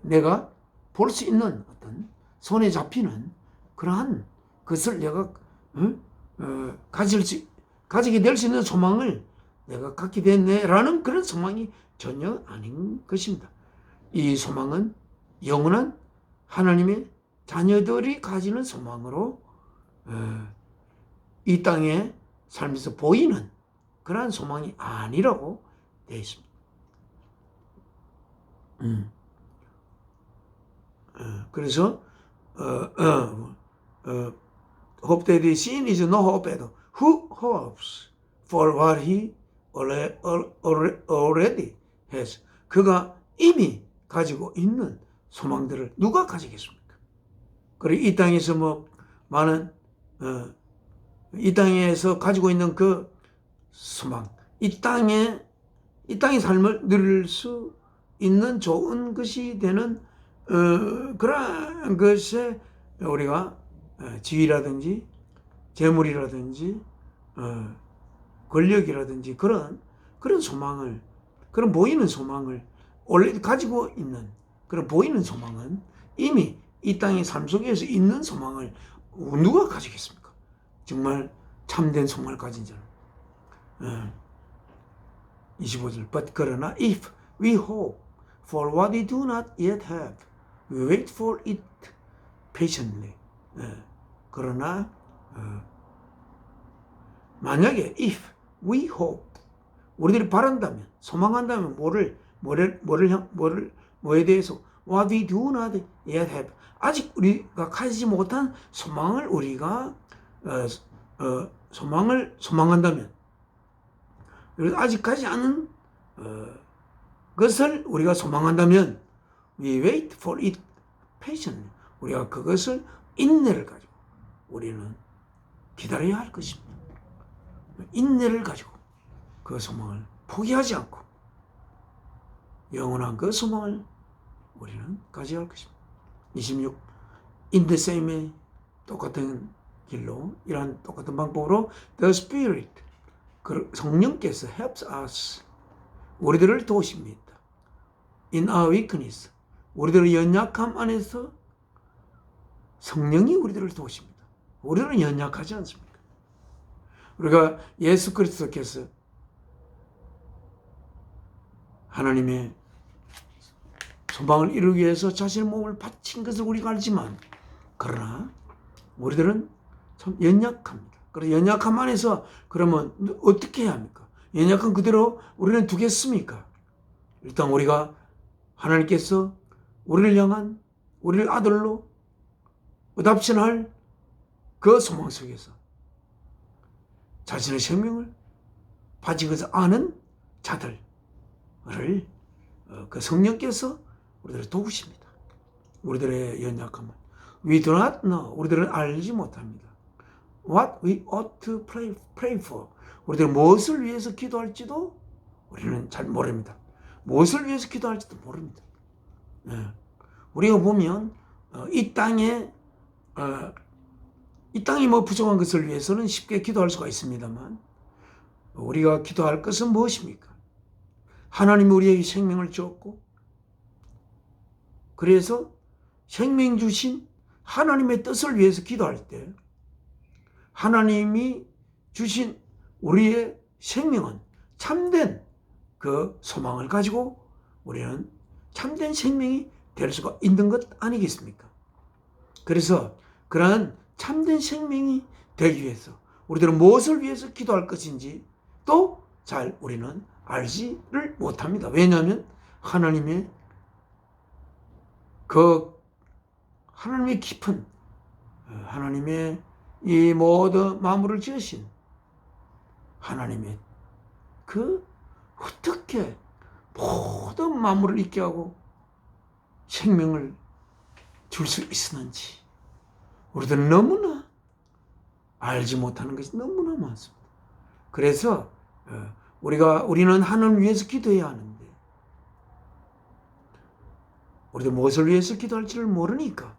내가 볼 수 있는 어떤 손에 잡히는 그러한 것을 내가 가지게 될 수 있는 소망을 내가 갖게 됐네라는 그런 소망이 전혀 아닌 것입니다. 이 소망은 영원한 하나님의 자녀들이 가지는 소망으로 이 땅에 살면서 보이는 그러한 소망이 아니라고 되어 있습니다. 그래서 hope that is seen is no hope at all. Who hopes for what he already has? 그가 이미 가지고 있는 소망들을 누가 가지겠습니까? 그리고 이 땅에서 많은 이 땅에서 가지고 있는 그 소망, 이 땅의 삶을 누릴 수 있는 좋은 것이 되는 그러한 것에 우리가 지위라든지 재물이라든지 권력이라든지 그런 소망을, 그런 보이는 소망을 원래 가지고 있는 그런 보이는 소망은 이미 이 땅의 삶 속에서 있는 소망을 누가 가지겠습니까? 정말 참된 소망을 가진 자는 25절 But 그러나 if we hope for what we do not yet have, we wait for it patiently. 그러나 만약에 if we hope, 우리들이 바란다면, 소망한다면 뭐에 대해서 what we do not yet have, 아직 우리가 가지지 못한 소망을 우리가 소망한다면, 아직 가지 않은 것을 우리가 소망한다면 we wait for it patiently. 우리가 그것을 인내를 가지고 우리는 기다려야 할 것입니다. 인내를 가지고 그 소망을 포기하지 않고 영원한 그 소망을 우리는 가져야 할 것입니다. 26 In the same way, 똑같은 길로 이러한 똑같은 방법으로 The Spirit, 그 성령께서 helps us, 우리들을 도우십니다. In our weakness, 우리들의 연약함 안에서 성령이 우리들을 도우십니다. 우리들은 연약하지 않습니까? 우리가 예수 그리스도께서 하나님의 소망을 이루기 위해서 자신의 몸을 바친 것을 우리가 알지만, 그러나 우리들은 참 연약합니다. 그래서 연약함 안에서 그러면 어떻게 해야 합니까? 연약한 그대로 우리는 두겠습니까? 일단 우리가 하나님께서 우리를 향한 우리를 아들로 어답션할 그 소망 속에서 자신의 생명을 바친 것을 아는 자들을 그 성령께서 우리들을 도우십니다. 우리들의 연약함을 we do not know, 우리들은 알지 못합니다. What we ought to pray for, 우리들은 무엇을 위해서 기도할지도 우리는 잘 모릅니다. 무엇을 위해서 기도할지도 모릅니다. 우리가 보면 이 땅이 뭐 부족한 것을 위해서는 쉽게 기도할 수가 있습니다만, 우리가 기도할 것은 무엇입니까? 하나님이 우리에게 생명을 주었고, 그래서 생명 주신 하나님의 뜻을 위해서 기도할 때 하나님이 주신 우리의 생명은 참된 그 소망을 가지고 우리는 참된 생명이 될 수가 있는 것 아니겠습니까? 그래서 그러한 참된 생명이 되기 위해서 우리들은 무엇을 위해서 기도할 것인지 또 잘 우리는 알지를 못합니다. 왜냐하면 하나님의 깊은 하나님의 이 모든 만물을 지으신 하나님의 어떻게 모든 만물을 있게 하고 생명을 줄 수 있었는지 우리들은 너무나 알지 못하는 것이 너무나 많습니다. 그래서 우리는 하나님을 위해서 기도해야 하는데 우리도 무엇을 위해서 기도할지를 모르니까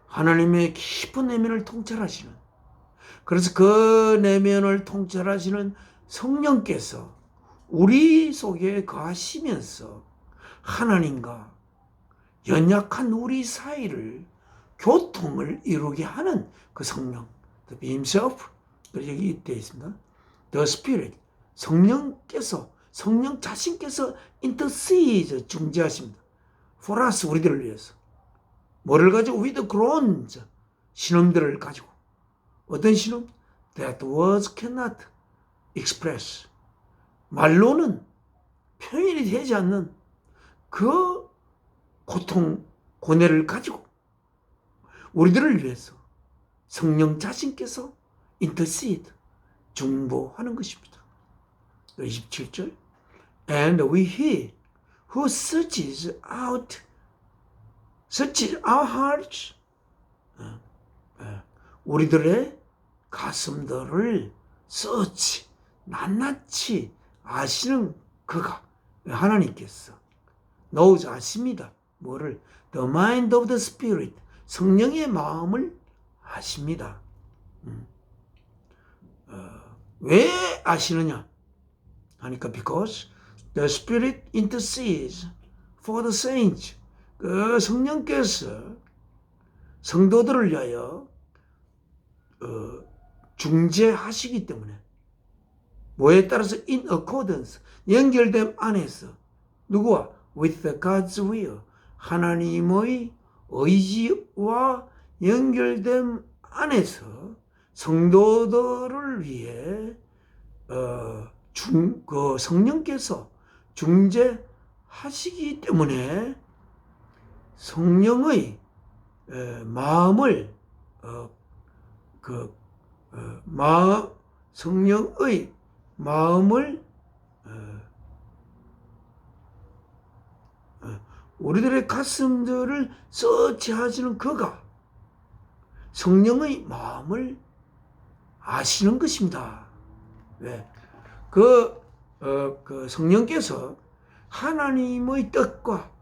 하나님의 깊은 내면을 통찰하시는, 그래서 그 내면을 통찰하시는 성령께서 우리 속에 거하시면서 하나님과 연약한 우리 사이를 교통을 이루게 하는 그 성령, the himself, 여기 되어 있습니다. The Spirit, 성령 자신께서 intercede, 중재하십니다. For us, 우리들을 위해서. 뭐를 가지고? With groans, 신음들을 가지고. 어떤 신음? That words cannot express. 말로는 표현이 되지 않는 그 고통, 고뇌를 가지고 우리들을 위해서 성령 자신께서 intercede, 중보하는 것입니다. 27절 And we hear who searches our hearts, 우리들의 가슴들을 search, 낱낱이 아시는 그가, 하나님께서 knows, 아십니다. 뭐를? The mind of the Spirit, 성령의 마음을 아십니다. 왜 아시느냐 하니까 because the Spirit intercedes for the saints, 그 성령께서 성도들을 위하여 중재하시기 때문에, 뭐에 따라서 in accordance, 연결됨 안에서, 누구와? with God's will, 하나님의 의지와 연결됨 안에서 성도들을 위해 그 성령께서 중재하시기 때문에 성령의 마음을 성령의 마음을 우리들의 가슴들을 서치하시는 그가 성령의 마음을 아시는 것입니다. 왜? 그 성령께서 하나님의 뜻과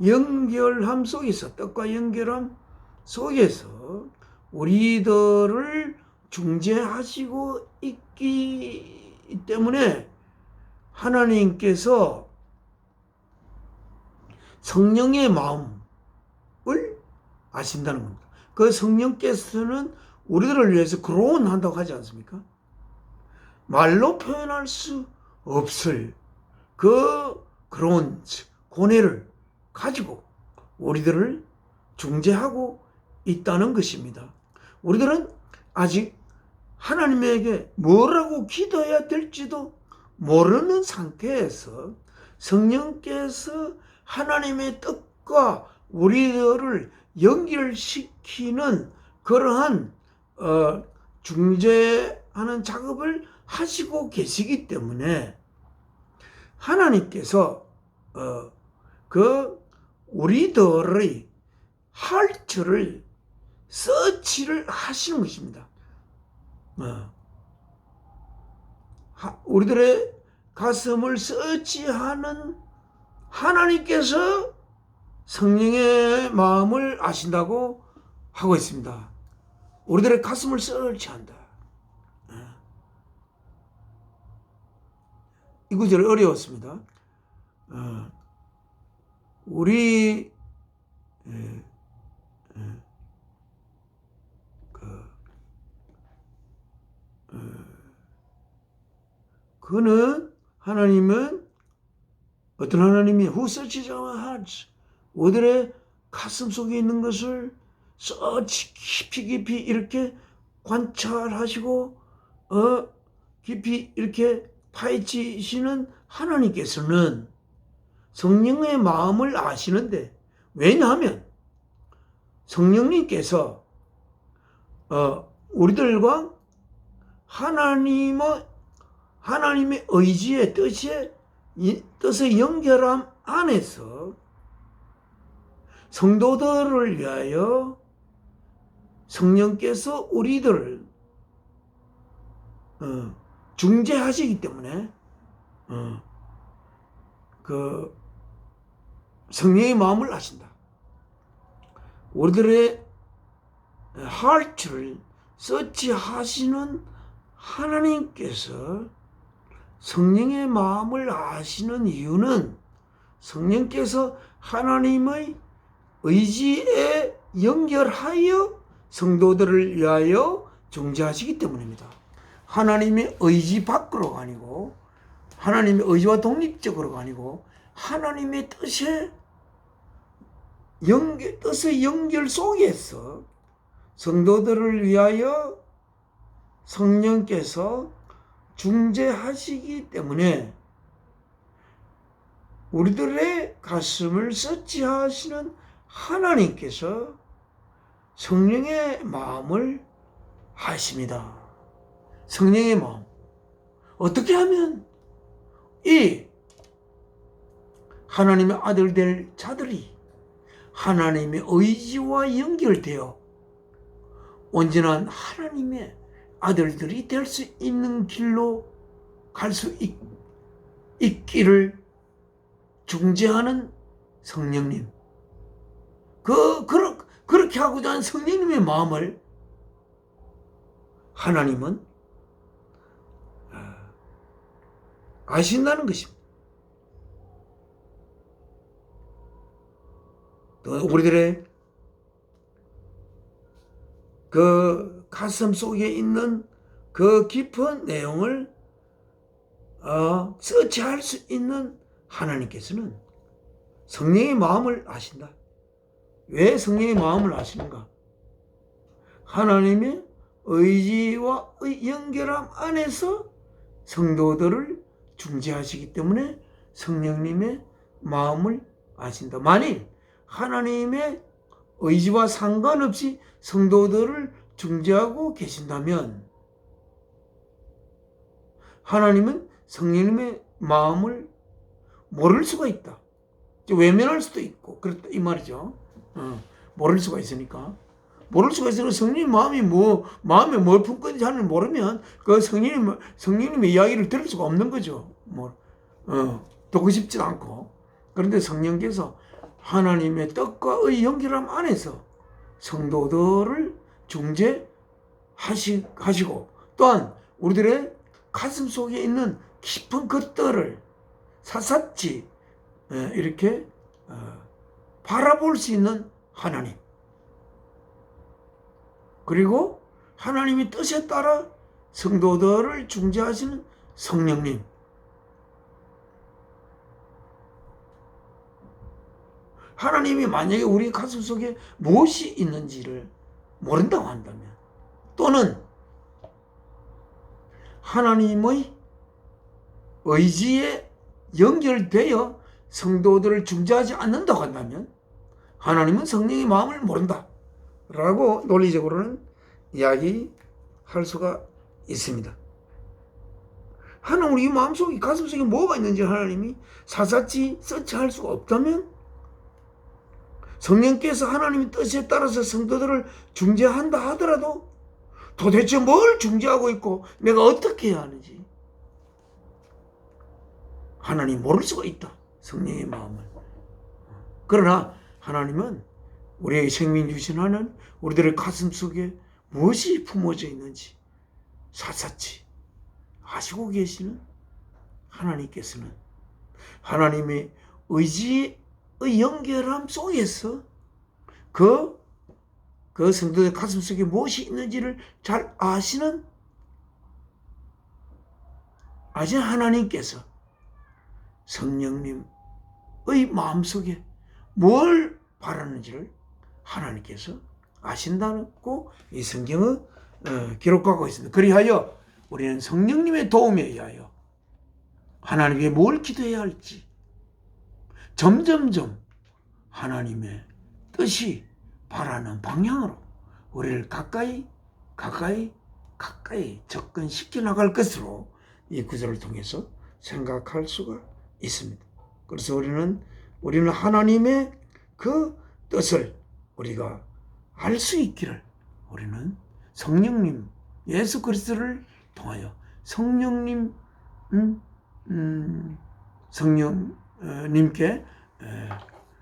연결함 속에서, 뜻과 연결함 속에서 우리들을 중재하시고 있기 때문에 하나님께서 성령의 마음을 아신다는 겁니다. 그 성령께서는 우리들을 위해서 groan한다고 하지 않습니까? 말로 표현할 수 없을 그 groan, 고뇌를 가지고 우리들을 중재하고 있다는 것입니다. 우리들은 아직 하나님에게 뭐라고 기도해야 될지도 모르는 상태에서 성령께서 하나님의 뜻과 우리들을 연결시키는 그러한 중재하는 작업을 하시고 계시기 때문에 하나님께서 그 우리들의 하트를 서치를 하시는 것입니다. 우리들의 가슴을 서치하는 하나님께서 성령의 마음을 아신다고 하고 있습니다. 우리들의 가슴을 서치한다. 이 구절이 어려웠습니다. 우리 그는 하나님은 어떤 하나님이 Who searches our hearts, 우리들의 가슴 속에 있는 것을 깊이 이렇게 관찰하시고 깊이 이렇게 파헤치시는 하나님께서는 성령의 마음을 아시는데, 왜냐하면 성령님께서 우리들과 하나님의 의지의 뜻의 연결함 안에서 성도들을 위하여 성령께서 우리들을 중재하시기 때문에 그 성령의 마음을 아신다. 우리들의 하트를 서치하시는 하나님께서 성령의 마음을 아시는 이유는 성령께서 하나님의 의지에 연결하여 성도들을 위하여 중재하시기 때문입니다. 하나님의 의지 밖으로가 아니고, 하나님의 의지와 독립적으로가 아니고, 하나님의 뜻의 연결 속에서 성도들을 위하여 성령께서 중재하시기 때문에 우리들의 가슴을 서치하시는 하나님께서 성령의 마음을 아십니다. 성령의 마음. 어떻게 하면 이 하나님의 아들 될 자들이 하나님의 의지와 연결되어 온전한 하나님의 아들들이 될 수 있는 길로 갈 수 있기를 중재하는 성령님, 그렇게 하고자 하는 성령님의 마음을 하나님은 아신다는 것입니다. 또 우리들의 그 가슴 속에 있는 그 깊은 내용을 서치할 수 있는 하나님께서는 성령의 마음을 아신다. 왜 성령의 마음을 아시는가? 하나님의 의지와 연결함 안에서 성도들을 중재하시기 때문에 성령님의 마음을 아신다. 만일 하나님의 의지와 상관없이 성도들을 중재하고 계신다면 하나님은 성령님의 마음을 모를 수가 있다. 외면할 수도 있고 그렇다 이 말이죠. 모를 수가 있으니까. 성령님 마음에 뭘 품고 있는지 하나님 모르면 그 성령님의 이야기를 들을 수가 없는 거죠. 듣고 싶지도 않고. 그런데 성령께서 하나님의 뜻과 의 연결함 안에서 성도들을 중재하시고 또한 우리들의 가슴 속에 있는 깊은 것들을 샅샅이 이렇게 바라볼 수 있는 하나님, 그리고 하나님의 뜻에 따라 성도들을 중재하시는 성령님, 하나님이 만약에 우리 가슴 속에 무엇이 있는지를 모른다고 한다면, 또는 하나님의 의지에 연결되어 성도들을 중재하지 않는다고 한다면 하나님은 성령의 마음을 모른다 라고 논리적으로는 이야기할 수가 있습니다. 하나님 우리 마음속에 가슴속에 뭐가 있는지 하나님이 사사치 서치할 수가 없다면 성령께서 하나님의 뜻에 따라서 성도들을 중재한다 하더라도 도대체 뭘 중재하고 있고 내가 어떻게 해야 하는지 하나님 모를 수가 있다. 성령의 마음을. 그러나 하나님은 우리에게 생명 주신 하나님, 우리들의 가슴 속에 무엇이 품어져 있는지 사사치 아시고 계시는 하나님께서는 하나님의 의지의 연결함 속에서 그 성도의 가슴 속에 무엇이 있는지를 잘 아시는 하나님께서 성령님의 마음속에 뭘 바라는지를 하나님께서 아신다고 이 성경은 기록하고 있습니다. 그리하여 우리는 성령님의 도움에 의하여 하나님께 뭘 기도해야 할지 점점점 하나님의 뜻이 바라는 방향으로 우리를 가까이 접근시켜 나갈 것으로 이 구절을 통해서 생각할 수가 있습니다. 그래서 우리는 하나님의 그 뜻을 우리가 알 수 있기를 우리는 성령님 예수 그리스도를 통하여 성령님께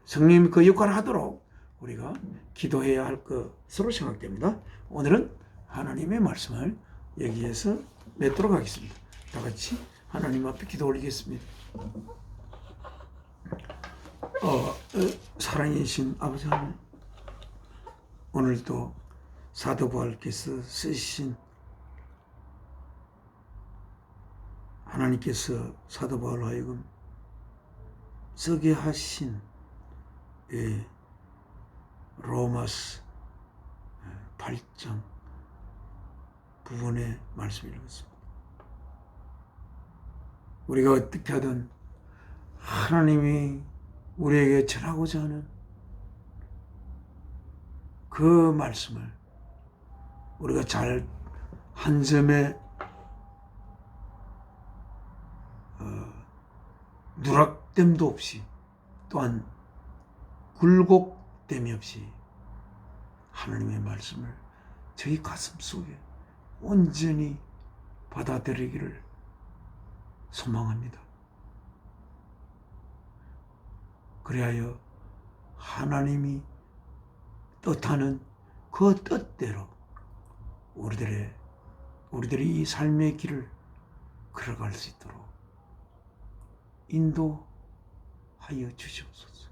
성령님이 그 역할을 하도록 우리가 기도해야 할 것으로 생각됩니다. 오늘은 하나님의 말씀을 여기에서 맺도록 하겠습니다. 다 같이 하나님 앞에 기도 올리겠습니다. 사랑이신 아버지 하나님, 오늘도 사도 바울께서 쓰신 하나님께서 사도 바울 하여금 쓰게 하신 로마서 8장 부분의 말씀을 읽었습니다. 우리가 어떻게 하든 하나님이 우리에게 전하고자 하는 그 말씀을 우리가 잘 한 점에 누락됨도 없이 또한 굴곡됨이 없이 하나님의 말씀을 저희 가슴 속에 온전히 받아들이기를 소망합니다. 그리하여 하나님이 뜻하는 그 뜻대로 우리들이 이 삶의 길을 걸어갈 수 있도록 인도하여 주시옵소서.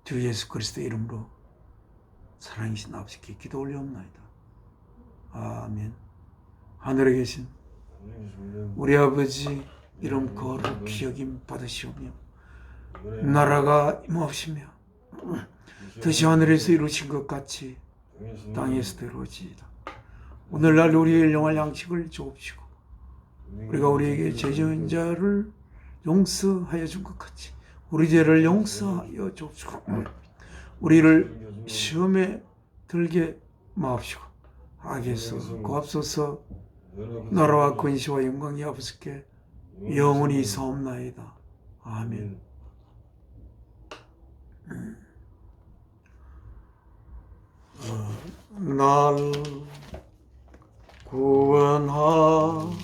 주 예수 그리스도의 이름으로 사랑이신 아버지께 기도 올려옵나이다. 아멘. 하늘에 계신 우리 아버지 이름 거룩히 여김 받으시오며 나라가 임하옵시며 뜻이 하늘에서 이루어진 것 같이 땅에서도 이루어지이다. 오늘날 우리의 일용할 양식을 주옵시고 우리가 우리에게 죄 지은 자를 용서하여 준 것 같이 우리 죄를 용서하여 주옵시고 우리를 시험에 들게 마옵시고 악에서 구하옵소서. 나라와 권세와 영광이 아버지께 영원히 사옵나이다. 아멘. 날 구원하신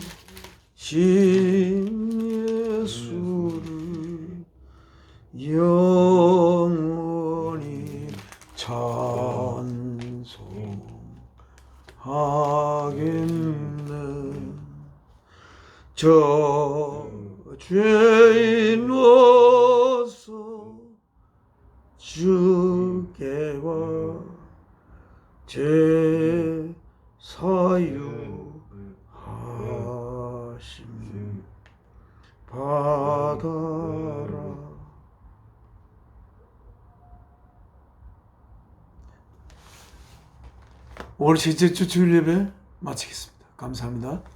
예수를 영원히 찬송하겠네. 저 죄인 어서 주께와 제 사유하심 받아라. 오늘 제주 주일 예배 마치겠습니다. 감사합니다.